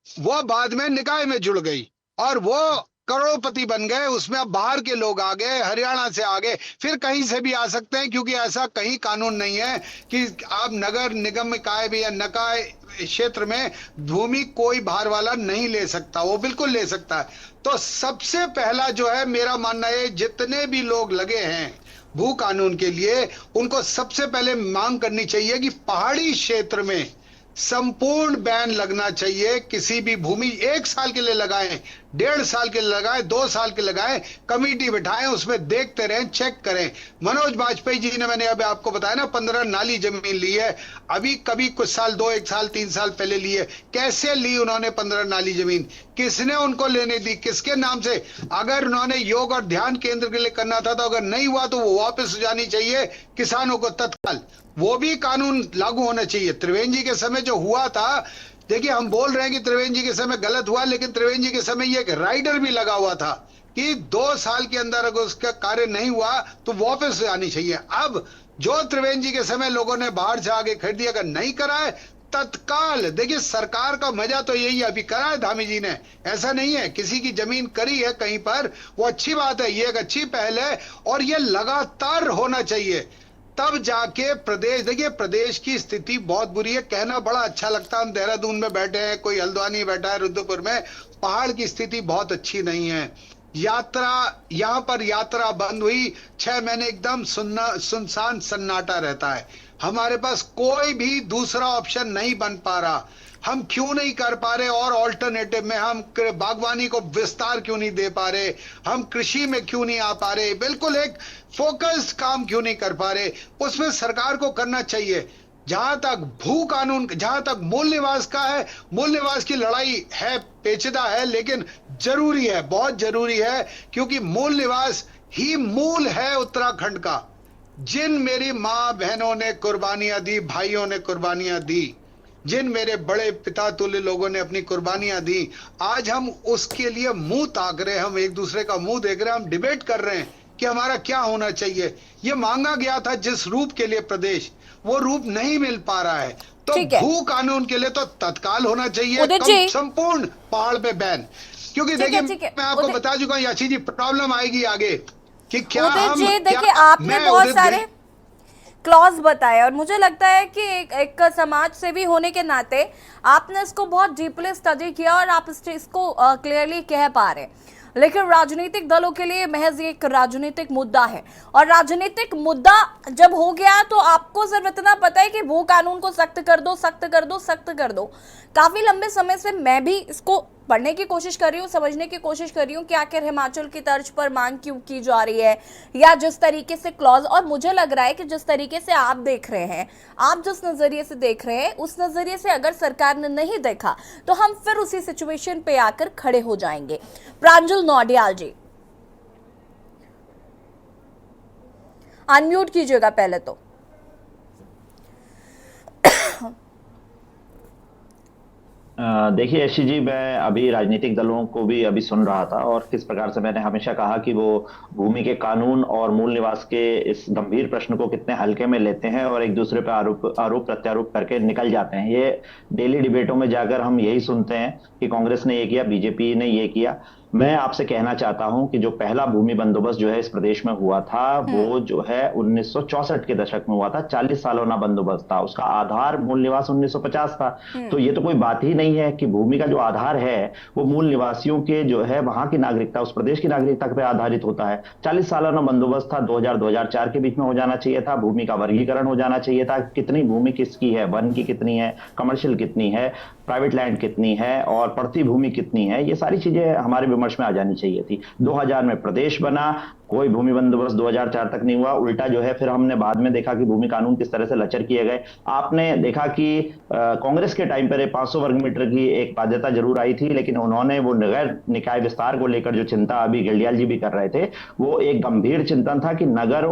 वो बाद में निकाय में जुड़ गई और वो करोड़पति बन गए। उसमें अब बाहर के लोग आ गए, हरियाणा से आ गए, फिर कहीं से भी आ सकते हैं, क्योंकि ऐसा कहीं कानून नहीं है कि आप नगर निगम निकाय भी या निकाय क्षेत्र में भूमि कोई बाहर वाला नहीं ले सकता, वो बिल्कुल ले सकता है। तो सबसे पहला जो है, मेरा मानना है, जितने भी लोग लगे हैं भू कानून के लिए, उनको सबसे पहले मांग करनी चाहिए कि पहाड़ी क्षेत्र में संपूर्ण बैन लगना चाहिए। किसी भी भूमि 1 साल के लिए लगाएं, 1.5 साल के लिए लगाएं, 2 साल के लगाएं, कमेटी बिठाएं, उसमें देखते रहें, चेक करें। मनोज वाजपेयी जी ने, मैंने अभी आपको बताया ना, 15 नाली जमीन ली है, अभी कभी कुछ साल, 1 साल 3 साल पहले ली है। कैसे ली उन्होंने 15 नाली जमीन? किसने उनको लेने दी, किसके नाम से? अगर उन्होंने योग और ध्यान केंद्र के लिए करना था, तो अगर नहीं हुआ तो वो वापस हो जानी चाहिए किसानों को तत्काल। वो भी कानून लागू होना चाहिए। त्रिवेंद्र जी के समय जो हुआ था, देखिए हम बोल रहे हैं कि त्रिवेंद्र जी के समय गलत हुआ, लेकिन त्रिवेंद्र जी के समय ये एक राइडर भी लगा हुआ था कि 2 साल के अंदर अगर उसका कार्य नहीं हुआ तो वापस आनी चाहिए। अब जो त्रिवेंद्र जी के समय लोगों ने बाहर से आगे खरीदी, अगर नहीं कराए तत्काल, देखिए सरकार का मजा तो यही है, अभी करा है धामी जी ने, ऐसा नहीं है, किसी की जमीन करी है कहीं पर, वो अच्छी बात है, ये एक अच्छी पहल है, और ये लगातार होना चाहिए। तब जाके प्रदेश, देखिए प्रदेश की स्थिति बहुत बुरी है। कहना बड़ा अच्छा लगता है, हम देहरादून में बैठे हैं, कोई हल्द्वानी बैठा है, रुद्रपुर में, पहाड़ की स्थिति बहुत अच्छी नहीं है। यात्रा, यहाँ पर यात्रा बंद हुई, 6 महीने एकदम सुनसान सन्नाटा रहता है। हमारे पास कोई भी दूसरा ऑप्शन नहीं बन पा रहा। हम क्यों नहीं कर पा रहे, और ऑल्टरनेटिव में हम बागवानी को विस्तार क्यों नहीं दे पा रहे, हम कृषि में क्यों नहीं आ पा रहे, बिल्कुल एक फोकस्ड काम क्यों नहीं कर पा रहे? उसमें सरकार को करना चाहिए। जहां तक भू कानून, जहां तक मूल निवास का है, मूल निवास की लड़ाई है, पेचीदा है, लेकिन जरूरी है, बहुत जरूरी है, क्योंकि मूल निवास ही मूल है उत्तराखंड का। जिन मेरी माँ बहनों ने कुर्बानियां दी, भाइयों ने कुर्बानियां दी, जिन मेरे बड़े पिता तुल्य लोगों ने अपनी कुर्बानियां दी, आज हम उसके लिए मुंह ताक रहे हैं, हम एक दूसरे का मुंह देख रहे हैं, हम डिबेट कर रहे हैं कि हमारा क्या होना चाहिए। ये मांगा गया था जिस रूप के लिए प्रदेश, वो रूप नहीं मिल पा रहा है। तो भू कानून के लिए तो तत्काल होना चाहिए संपूर्ण पहाड़ पे बैन, क्योंकि देखिए मैं आपको बता चुका हूँ याची जी, प्रॉब्लम आएगी आगे कि क्या हम, देखिए आपने बहुत सारे क्लॉज बताए, और मुझे लगता है कि एक समाज सेवी होने के नाते आपने इसको बहुत डीपली स्टडी किया और आप इसको क्लियरली कह पा रहे हैं। लेकिन राजनीतिक दलों के लिए महज एक राजनीतिक मुद्दा है, और राजनीतिक मुद्दा जब हो गया तो आपको सिर्फ इतना पता है कि भू कानून को सख्त कर दो, सख्त कर दो, सख्त कर दो। काफी लंबे समय से मैं भी इसको पढ़ने की कोशिश कर रही हूँ, समझने की कोशिश कर रही हूँ कि आखिर हिमाचल की तर्ज पर मांग क्यों की जा रही है, या जिस तरीके से क्लॉज, और मुझे लग रहा है कि जिस तरीके से आप देख रहे हैं, आप जिस नजरिए से देख रहे हैं, उस नजरिए से अगर सरकार ने नहीं देखा तो हम फिर उसी सिचुएशन पे आकर खड़े हो जाएंगे। प्रांजल नौडियाल जी, अनम्यूट कीजिएगा पहले तो। देखिए यशी जी, मैं अभी राजनीतिक दलों को भी अभी सुन रहा था और किस प्रकार से मैंने हमेशा कहा कि वो भूमि के कानून और मूल निवास के इस गंभीर प्रश्न को कितने हल्के में लेते हैं और एक दूसरे पर आरोप प्रत्यारोप करके निकल जाते हैं। ये डेली डिबेटों में जाकर हम यही सुनते हैं कि कांग्रेस ने ये किया, बीजेपी ने ये किया। मैं आपसे कहना चाहता हूं कि जो पहला भूमि बंदोबस्त जो है इस प्रदेश में हुआ था वो जो है 1964 के दशक में हुआ था। 40 सालाना बंदोबस्त था, उसका आधार मूल निवास 1950 था। तो ये तो कोई बात ही नहीं है कि भूमि का जो आधार है वो मूल निवासियों के जो है वहां की नागरिकता, उस प्रदेश की नागरिकता पर आधारित होता है। 40 सालाना बंदोबस्त था, 2000-2004 के बीच में हो जाना चाहिए था। भूमि का वर्गीकरण हो जाना चाहिए था, कितनी भूमि किसकी है, वन की कितनी है, कमर्शियल कितनी है, प्राइवेट लैंड कितनी है और पड़ती भूमि कितनी है, ये सारी चीजें हमारे विमर्श में आ जानी चाहिए थी। 2000 में प्रदेश बना, कोई भूमि बंदोबस्त 2004 तक नहीं हुआ। उल्टा जो है फिर हमने बाद में देखा कि भूमि कानून किस तरह से लचर किए गए। आपने देखा कि कांग्रेस के टाइम पर 500 वर्ग मीटर की एक बाध्यता जरूर आई थी, लेकिन उन्होंने वो नगर निकाय विस्तार को लेकर जो चिंता अभी गलियाल जी भी कर रहे थे, वो एक गंभीर चिंतन था कि नगर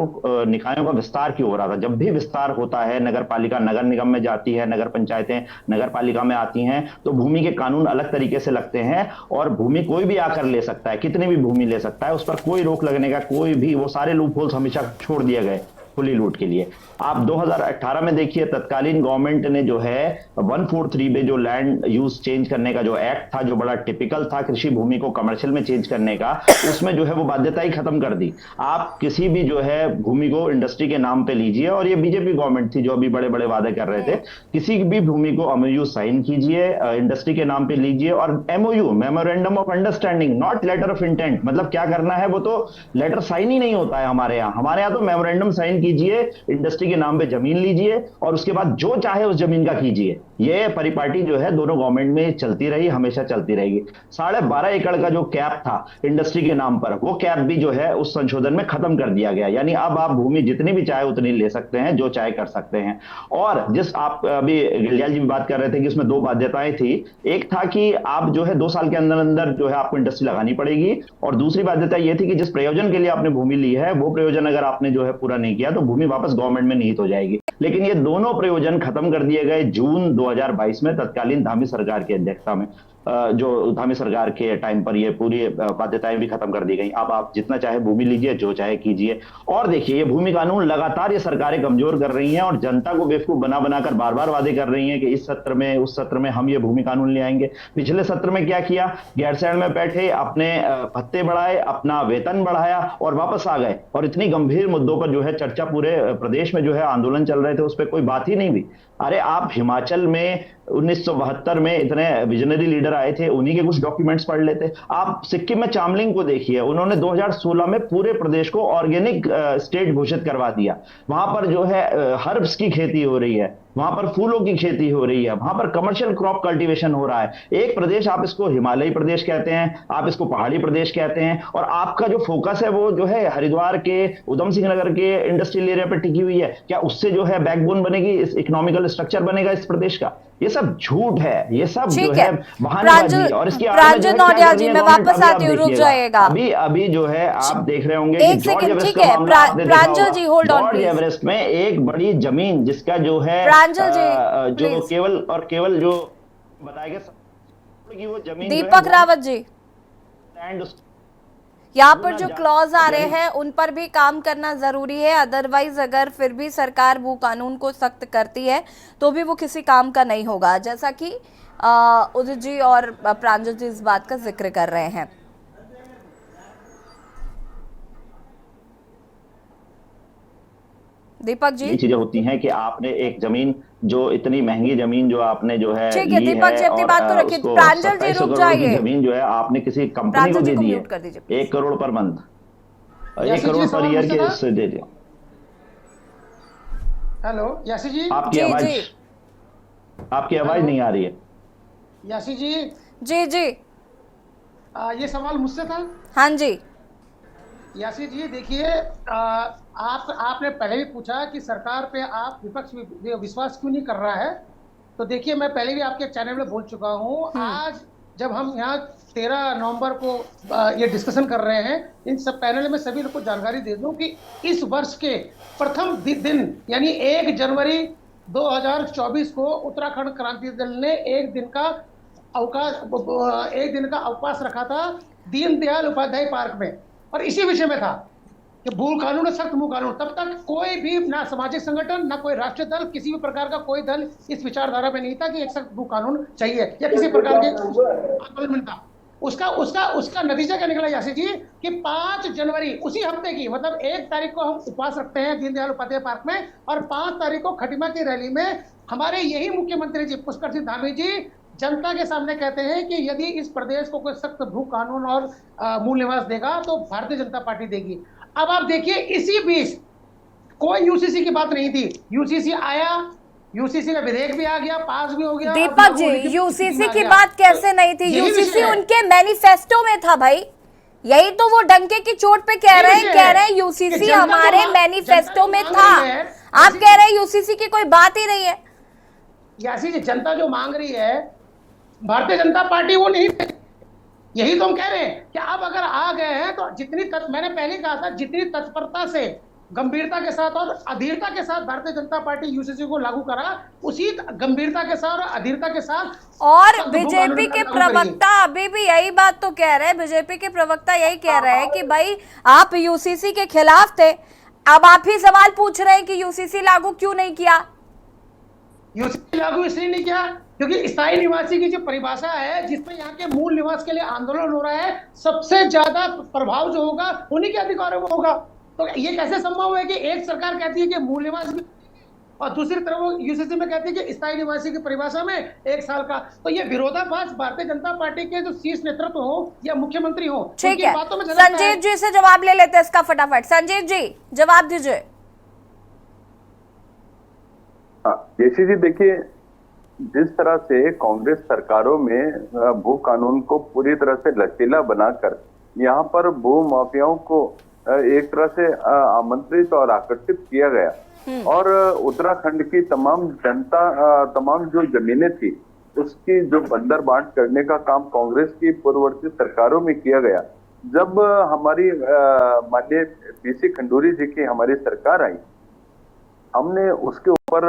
निकायों का विस्तार क्यों हो रहा था। जब भी विस्तार होता है, नगर पालिका नगर निगम में जाती है, नगर पंचायतें नगर पालिका में आती हैं, तो भूमि के कानून अलग तरीके से लगते हैं और भूमि कोई भी आकर ले सकता है, कितनी भी भूमि ले सकता है, उस पर कोई रोक लगने का कोई भी, वो सारे लूप होल्स हमेशा छोड़ दिए गए खुली लूट के लिए। आप 2018 में देखिए, तत्कालीन गवर्नमेंट ने जो है 143 में जो लैंड यूज चेंज करने का जो एक्ट था, जो बड़ा टिपिकल था कृषि भूमि को कमर्शियल में चेंज करने का, उसमें जो है वो बाध्यता ही खत्म कर दी। आप किसी भी जो है भूमि को इंडस्ट्री के नाम पे लीजिए, और ये बीजेपी गवर्नमेंट थी जो अभी बड़े बड़े वादे कर रहे थे, किसी भी भूमि को एमओयू साइन कीजिए, इंडस्ट्री के नाम पे लीजिए, और MOU memorandum of understanding, not later of intent, मतलब क्या करना है वो तो लेटर साइन ही नहीं होता है हमारे यहाँ तो मेमोरेंडम साइन कीजिए, इंडस्ट्री के नाम पे जमीन लीजिए और उसके बाद जो चाहे उस जमीन का कीजिए। ये परिपाटी जो है दोनों गवर्नमेंट में चलती रही, हमेशा चलती रहेगी। 12.5 एकड़ का जो कैप था इंडस्ट्री के नाम पर, वो कैप भी जो है उस संशोधन में खत्म कर दिया गया। यानी अब आप भूमि जितनी भी चाहे उतनी ले सकते हैं, जो चाहे कर सकते हैं। और जिस आप अभी गलियाल जी भी बात कर रहे थे कि इसमें 2 बाध्यताएं थी, एक था कि आप जो है 2 साल के अंदर अंदर जो है आपको इंडस्ट्री लगानी पड़ेगी, और दूसरी बाध्यता यह थी कि जिस प्रयोजन के लिए आपने भूमि ली है वो प्रयोजन अगर आपने जो है पूरा नहीं किया तो भूमि वापस गवर्नमेंट में निहित हो जाएगी। लेकिन ये दोनों प्रयोजन खत्म कर दिए गए जून 2022 में तत्कालीन धामी सरकार की अध्यक्षता में। जो धामी सरकार के टाइम पर ये पूरी बाध्यताएं भी खत्म कर दी गई। अब आप जितना चाहे भूमि लीजिए, जो चाहे कीजिए। और देखिए, ये भूमि कानून लगातार ये सरकारें कमजोर कर रही हैं और जनता को बेवकूफ बना बनाकर बार बार वादे कर रही हैं कि इस सत्र में उस सत्र में हम ये भूमि कानून ले आएंगे। पिछले सत्र में क्या किया, गैरसैंण में बैठे, अपने भत्ते बढ़ाए, अपना वेतन बढ़ाया और वापस आ गए। और इतनी गंभीर मुद्दों पर जो है चर्चा, पूरे प्रदेश में जो है आंदोलन चल रहे थे, उस पर कोई बात ही नहीं हुई। अरे आप हिमाचल में 1972 में इतने विजनरी लीडर आए थे, उन्हीं के कुछ डॉक्यूमेंट्स पढ़ लेते। आप सिक्किम में चामलिंग को देखिए, उन्होंने 2016 में पूरे प्रदेश को ऑर्गेनिक स्टेट घोषित करवा दिया। वहां पर जो है हर्ब्स की खेती हो रही है, वहां पर फूलों की खेती हो रही है, वहां पर कमर्शियल क्रॉप कल्टीवेशन हो रहा है। एक प्रदेश, आप इसको हिमालयी प्रदेश कहते हैं, आप इसको पहाड़ी प्रदेश कहते हैं, और आपका जो फोकस है वो जो है हरिद्वार के, उधम सिंह नगर के इंडस्ट्रियल एरिया पर टिकी हुई है। क्या उससे जो है बैकबोन बनेगी, इस इकोनॉमिकल स्ट्रक्चर बनेगा इस प्रदेश का? ये सब झूठ है, ये सब जो है बहानेबाजी। और इसकी प्रांजल नौडियाल जी, मैं वापस आती हूँ, रुक जाइएगा। अभी जो है आप देख रहे होंगे एक सेकंड, ठीक है प्रांजल जी, होल्ड ऑन प्लीज। एवरेस्ट में एक बड़ी जमीन जिसका जो है प्रांजल जी जो केवल और केवल जो बताया गया कि वो जमीन, दीपक रावत जी, यहाँ पर जो क्लॉज आ रहे हैं उन पर भी काम करना जरूरी है। अदरवाइज अगर फिर भी सरकार भू कानून को सख्त करती है तो भी वो किसी काम का नहीं होगा, जैसा कि उदित जी और प्रांजल जी इस बात का जिक्र कर रहे हैं। दीपक जी, ये चीजें होती हैं कि आपने एक जमीन, जो इतनी महंगी जमीन जो आपने जो है ठीक है दीपक जी, अपनी बात तो रखिए। प्रांजल जी रुक जाइए। जमीन जो है आपने किसी कंपनी को दे दी है, 1 crore per month, 1 crore per year के इससे दे दिया। हेलो यासी जी, आपकी आवाज नहीं आ रही है। यासी जी, जी जी ये सवाल मुझसे था। हाँ जी। यासी जी देखिए, आपने पहले भी पूछा कि सरकार पे आप विपक्ष विश्वास क्यों नहीं कर रहा है। तो देखिए, मैं पहले भी आपके चैनल में बोल चुका हूँ। आज जब हम यहाँ 13 नवंबर को ये डिस्कशन कर रहे हैं, इन सब पैनल में सभी लोग को जानकारी दे दूं कि इस वर्ष के प्रथम दिन यानी 1 जनवरी 2024 को उत्तराखंड क्रांति दल ने एक दिन का अवकाश रखा था दीनदयाल उपाध्याय पार्क में, और इसी विषय में था कि भू कानून और सख्त भू कानून। तब तक कोई भी ना सामाजिक संगठन, ना कोई राष्ट्रीय दल, किसी भी प्रकार का कोई दल इस विचारधारा में नहीं था कि एक सख्त भू कानून चाहिए या किसी प्रकार के आंदोलन था। उसका नतीजा क्या निकला यासी जी कि 5 जनवरी उसी हफ्ते की, मतलब 1 तारीख को हम उपवास रखते हैं दीनदयाल उपाध्याय पार्क में, और 5 तारीख को खटीमा की रैली में हमारे यही मुख्यमंत्री जी पुष्कर सिंह धामी जी जनता के सामने कहते हैं कि यदि इस प्रदेश को कोई सख्त भू कानून और मूल निवास देगा तो भारतीय जनता पार्टी देगी। अब आप देखिए, इसी बीच कोई यूसीसी की बात नहीं थी। यूसीसी आया, यूसीसी का विधेयक भी आ गया, पास भी हो गया। दीपक जी, यूसीसी की बात कैसे नहीं थी? यूसीसी उनके मैनिफेस्टो में था भाई। यही तो वो डंके की चोट पे कह रहे हैं यूसीसी हमारे मैनिफेस्टो में था। आप कह रहे हैं यूसीसी की कोई बात ही नहीं है। यासी जी, जनता जो मांग रही है भारतीय जनता पार्टी वो नहीं, यही तो हम कह रहे हैं कि अब अगर आ गए हैं तो मैंने पहले कहा था, जितनी तत्परता से, गंभीरता के साथ और अधीरता के साथ भारतीय जनता पार्टी यूसीसी को लागू करा, उसी गंभीरता के साथ और अधीरता के साथ। और बीजेपी के प्रवक्ता अभी भी यही बात तो कह रहे हैं, बीजेपी के प्रवक्ता यही कह रहे हैं कि भाई आप यूसीसी के खिलाफ थे, अब आप ही सवाल पूछ रहे हैं कि यूसीसी लागू क्यों नहीं किया। यूसीसी लागू इसलिए नहीं किया क्योंकि स्थायी निवासी की जो परिभाषा है, जिसमें यहाँ के मूल निवास के लिए आंदोलन हो रहा है, सबसे ज्यादा प्रभाव जो होगा उन्हीं के अधिकारों में होगा। तो ये कैसे संभव है कि एक सरकार कहती है कि मूल निवास भी, और दूसरी तरफ वो यूसीसी में कहती है कि स्थायी निवासी की परिभाषा में 1 साल का। तो ये विरोधाभास भारतीय जनता पार्टी के जो शीर्ष नेतृत्व हो या मुख्यमंत्री हो, ठीक है। संजीव जी से जवाब ले लेते हैं इसका फटाफट। संजीव जी जवाब दीजिए। जैसी जी देखिए, जिस तरह से कांग्रेस सरकारों में भू कानून को पूरी तरह से लचीला बनाकर यहाँ पर भू माफियाओं को एक तरह से आमंत्रित और आकर्षित किया गया, और उत्तराखंड की तमाम जनता, तमाम जो जमीनें थी उसकी जो बंदर बांट करने का काम कांग्रेस की पूर्ववर्ती सरकारों में किया गया। जब हमारी माननीय पीसी खंडूरी जी की हमारी सरकार आई, हमने उसके ऊपर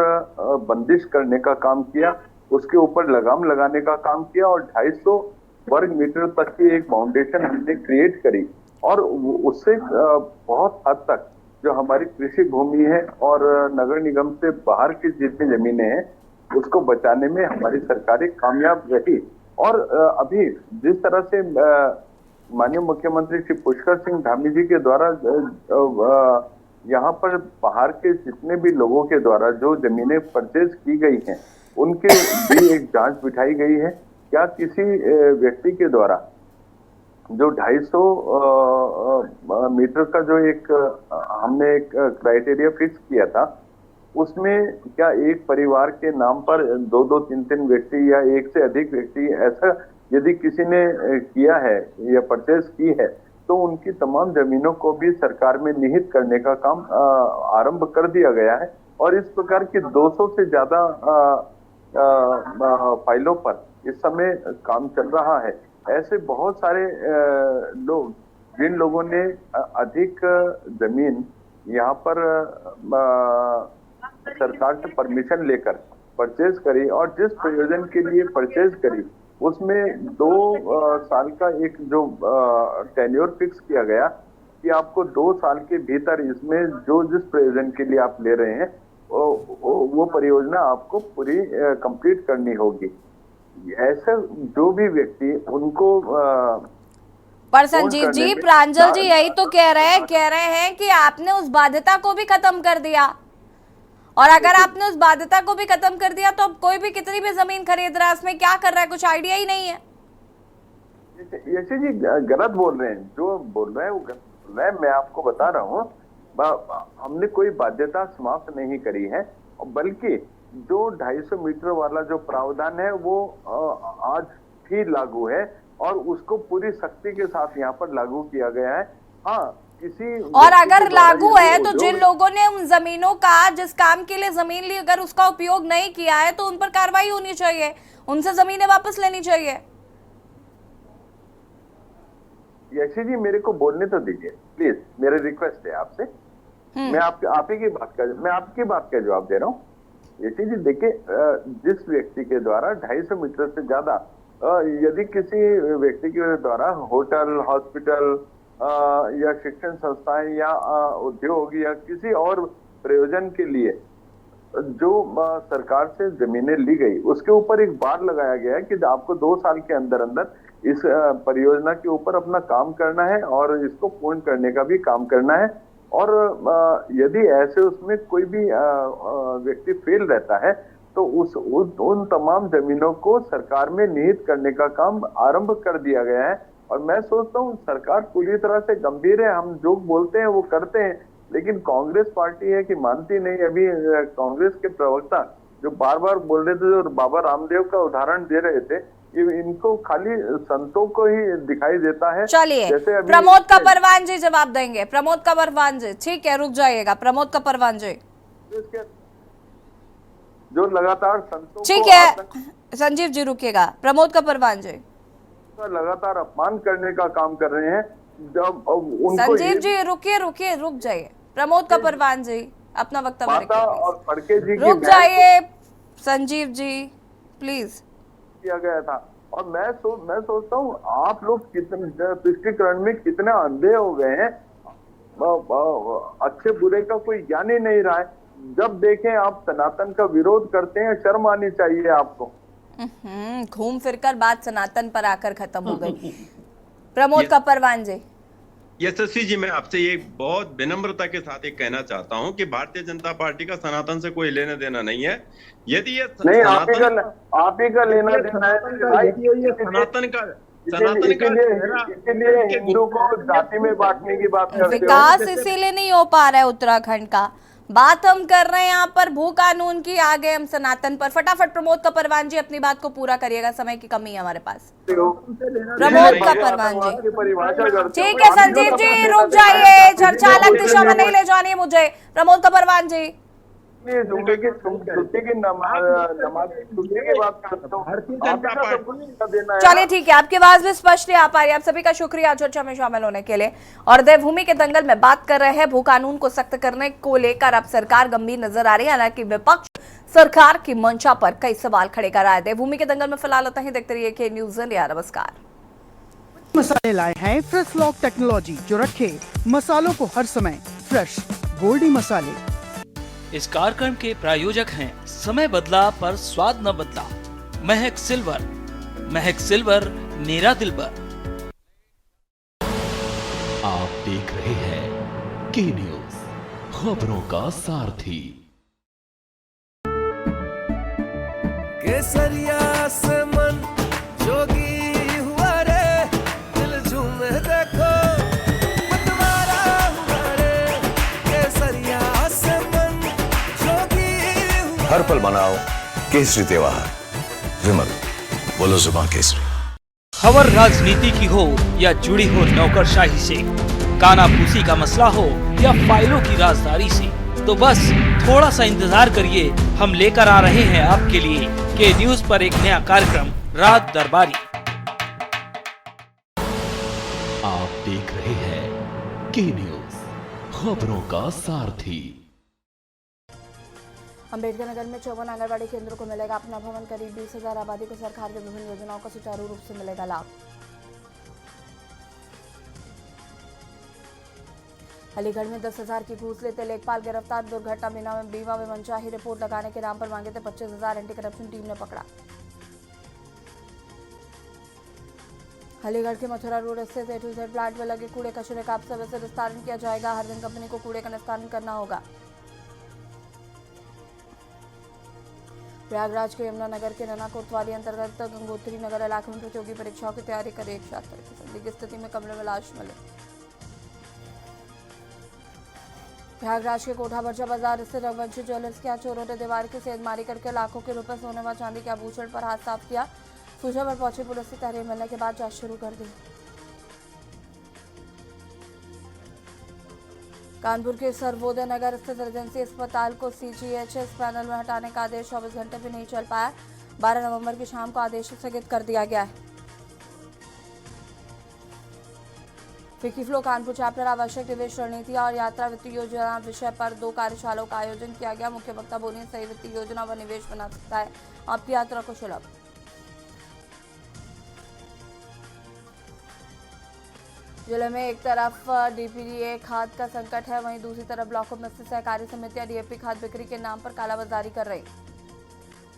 बंदिश करने का काम किया, उसके ऊपर लगाम लगाने का काम किया, और 250 वर्ग मीटर तक की एक फाउंडेशन हमने क्रिएट करी, और उससे बहुत हद तक जो हमारी कृषि भूमि है और नगर निगम से बाहर की जितनी जमीनें हैं उसको बचाने में हमारी सरकारें कामयाब रही। और अभी जिस तरह से माननीय मुख्यमंत्री श्री पुष्कर सिंह धामी जी के द्वारा यहाँ पर बाहर के जितने भी लोगों के द्वारा जो जमीनें परचेज की गई हैं उनके भी एक जांच बिठाई गई है। क्या किसी व्यक्ति के द्वारा जो 250 मीटर का जो एक हमने एक क्राइटेरिया फिक्स किया था, उसमें क्या एक परिवार के नाम पर 2-2, 3-3 व्यक्ति या एक से अधिक व्यक्ति ऐसा यदि किसी ने किया है या परचेज की है तो उनकी तमाम जमीनों को भी सरकार में निहित करने का काम आरंभ कर दिया गया है। और इस प्रकार की 200 से ज्यादा फाइलों पर इस समय काम चल रहा है। ऐसे बहुत सारे लोग जिन लोगों ने अधिक जमीन यहाँ पर सरकार से परमिशन लेकर परचेज करी और जिस प्रयोजन के लिए परचेज करी उसमें 2 साल का एक जो टेन्योर फिक्स किया गया कि आपको 2 साल के भीतर इसमें जो जिस प्रयोजन के लिए आप ले रहे हैं वो परियोजना आपको पूरी कंप्लीट करनी होगी। ऐसे जो भी व्यक्ति उनको पर संजीव जी, प्रांजल जी यही तो कह रहे हैं कि आपने उस बाध्यता को भी खत्म कर दिया, और अगर आपने उस बाध्यता को भी खत्म कर दिया तो अब कोई भी कितनी भी जमीन खरीद रहा है उसमें क्या कर रहा है कुछ आइडिया ही नहीं है। यशी जी गलत बोल रहे हैं, जो बोल रहे हैं वो गलत बोल रहे हैं। मैं आपको बता रहा हूँ, हमने कोई बाध्यता समाप्त नहीं करी है, बल्कि जो 250 मीटर वाला जो प्रावधान है वो आज भी लागू है। और उसको पूरी सख्ती के साथ यहाँ पर लागू किया गया है। हाँ, किसी और अगर लागू है तो जिन लोगों ने उन जमीनों का, जिस काम के लिए जमीन ली, अगर उसका उपयोग नहीं किया है तो उन पर कार्रवाई होनी चाहिए, उनसे जमीनें वापस लेनी चाहिए। यशी जी, मेरे को बोलने तो दीजिए प्लीज, मेरी रिक्वेस्ट है आपसे। मैं आप ही की बात का जवाब दे रहा हूँ। यशी जी देखिए, जिस व्यक्ति के द्वारा 250 मीटर से ज्यादा यदि किसी व्यक्ति के द्वारा होटल, हॉस्पिटल या शिक्षण संस्थाएं या उद्योग या किसी और प्रयोजन के लिए जो सरकार से जमीनें ली गई, उसके ऊपर एक बार लगाया गया है कि आपको 2 साल के अंदर अंदर इस परियोजना के ऊपर अपना काम करना है और इसको पूर्ण करने का भी काम करना है। और यदि ऐसे उसमें कोई भी व्यक्ति फेल रहता है तो उन तमाम जमीनों को सरकार में निहित करने का काम आरंभ कर दिया गया है। और मैं सोचता हूँ सरकार पूरी तरह से गंभीर है, हम जो बोलते हैं वो करते हैं, लेकिन कांग्रेस पार्टी है कि मानती नहीं। अभी कांग्रेस के प्रवक्ता जो बार बार बोल रहे थे, जो बाबा रामदेव का उदाहरण दे रहे थे, इनको खाली संतों को ही दिखाई देता है। चलिए, प्रमोद कपरवान जी जवाब देंगे। प्रमोद कपरवान जी, ठीक है, रुक जाइएगा। प्रमोद कपरवान जी जो लगातार संतों, ठीक है संजीव जी रुकिएगा। प्रमोद कपरवान जी लगातार अपमान करने का काम कर रहे हैं। जब उनको संजीव जी रुक जाइए। प्रमोद कपरवान जी अपना वक्तव्य रखिए और फड़के जी रुक जाइए। संजीव जी प्लीज। किया गया था। और मैं सोचता हूँ आप लोग कितने तुष्टिकरण में कितने अंधे हो गए हैं, अच्छे बुरे का कोई ज्ञान ही नहीं रहा है। जब देखें आप सनातन का विरोध करते हैं, शर्म आनी चाहिए आपको। घूम फिरकर बात सनातन पर आकर खत्म हो गई। प्रमोद कपरवान जी। यशस्वी जी, मैं आपसे ये बहुत विनम्रता के साथ एक कहना चाहता हूं कि भारतीय जनता पार्टी का सनातन से कोई लेना देना नहीं है। यदि ये नहीं, आप ही का लेना देना है। सनातन का इसीलिए हिंदू को जाति में बांटने की बात करते हो। विकास इसीलिए नहीं हो पा रहा है उत्तराखंड का। बात हम कर रहे हैं यहाँ पर भू कानून की, आगे हम सनातन पर। फटाफट प्रमोद कपरवान जी अपनी बात को पूरा करिएगा, समय की कमी है हमारे पास। प्रमोद कपरवान जी, ठीक है। संजीव जी रुक जाइए, चर्चा अलग दिशा में नहीं ले जानी है मुझे। प्रमोद कपरवान जी चलिए ठीक है, आपकी आवाज भी स्पष्ट है आ पा रही है। आप सभी का शुक्रिया चर्चा में शामिल होने के लिए। और देवभूमि के दंगल में बात कर रहे हैं, भू कानून को सख्त करने को लेकर अब सरकार गंभीर नजर आ रही है। हालांकि विपक्ष सरकार की मंशा पर कई सवाल खड़े कर रहा है। देवभूमि के दंगल में फिलहाल होता है, देखते रहिए के न्यूज़ इंडिया। नमस्कार। मसाले लाए हैं फ्रेश लॉक टेक्नोलॉजी, जो रखे मसालों को हर समय फ्रेश। गोल्डी मसाले। इस कार्यक्रम के प्रायोजक हैं समय बदला पर स्वाद न बदला, महक सिल्वर। महक सिल्वर मेरा दिलबर। आप देख रहे हैं के न्यूज, खबरों का सारथी। केसरिया से मन जोगी हुआ रे, दिल झूमे देखो मतवारा हुआ रे। केसरिया से मन जोगी हुआ। हर पल मनाओ केसरी त्योहार। विमल, बोलो जुबान केसरी। खबर राजनीति की हो या जुड़ी हो नौकरशाही से, कानाफूसी का मसला हो या फाइलों की राजदारी से, तो बस थोड़ा सा इंतजार करिए। हम लेकर आ रहे हैं आपके लिए के न्यूज पर एक नया कार्यक्रम, रात दरबारी। आप देख रहे हैं के न्यूज, खबरों का सारथी। अम्बेडकर नगर में 54 आंगनबाड़ी केंद्रों को मिलेगा अपना भवन। करीब 20,000 आबादी को सरकार की विभिन्न योजनाओं का सुचारू रूप से मिलेगा लाभ। अलीगढ़ में 10,000 की घूस लेते लेखपाल गिरफ्तार। दुर्घटना बीमा में मनचाही रिपोर्ट लगाने के नाम पर मांगे थे 25,000। एंटी करप्शन टीम ने पकड़ा। अलीगढ़ के मथुरा रोड स्थित A to Z प्लांट में लगे कूड़े कचरे का अब समय से निस्तारण किया जाएगा। हर दिन कंपनी को कूड़े का निस्तारण करना होगा। प्रयागराज के यमुनानगर के नना कोतवाली अंतर्गत गंगोत्री नगर इलाके में प्रतियोगी परीक्षाओं की तैयारी कर रहे एक छात्र की संदिग्ध स्थिति में कमरे में लाश मिली। प्रयागराज के कोठा बर्जा बाजार स्थित रघुवंशी ज्वेलर्स के यहाँ चोरों ने दीवार की सेंधमारी करके लाखों के रुपए सोने व चांदी के आभूषण पर हाथ साफ किया। सूचना पर पहुंची पुलिस ने तहरीर मिलने के बाद जांच शुरू कर दी। कानपुर के सर्वोदय नगर स्थित रेजेंसी अस्पताल को सीजीएचएस पैनल में हटाने का आदेश 24 घंटे भी नहीं चल पाया। 12 नवंबर की शाम को आदेश स्थगित कर दिया गया है। फिकी फ्लो कानपुर चैप्टर आवश्यक निवेश रणनीति और यात्रा वित्तीय योजना विषय पर 2 कार्यशालाओं का आयोजन किया गया। मुख्य वक्ता बोले, सही वित्तीय योजना व निवेश बना सकता है आपकी यात्रा को सुलभ। जिले में एक तरफ डीपीडीए खाद का संकट है, वहीं दूसरी तरफ ब्लॉकों में स्थित सहकारी समितियां डीएपी खाद बिक्री के नाम पर कालाबाजारी कर रही।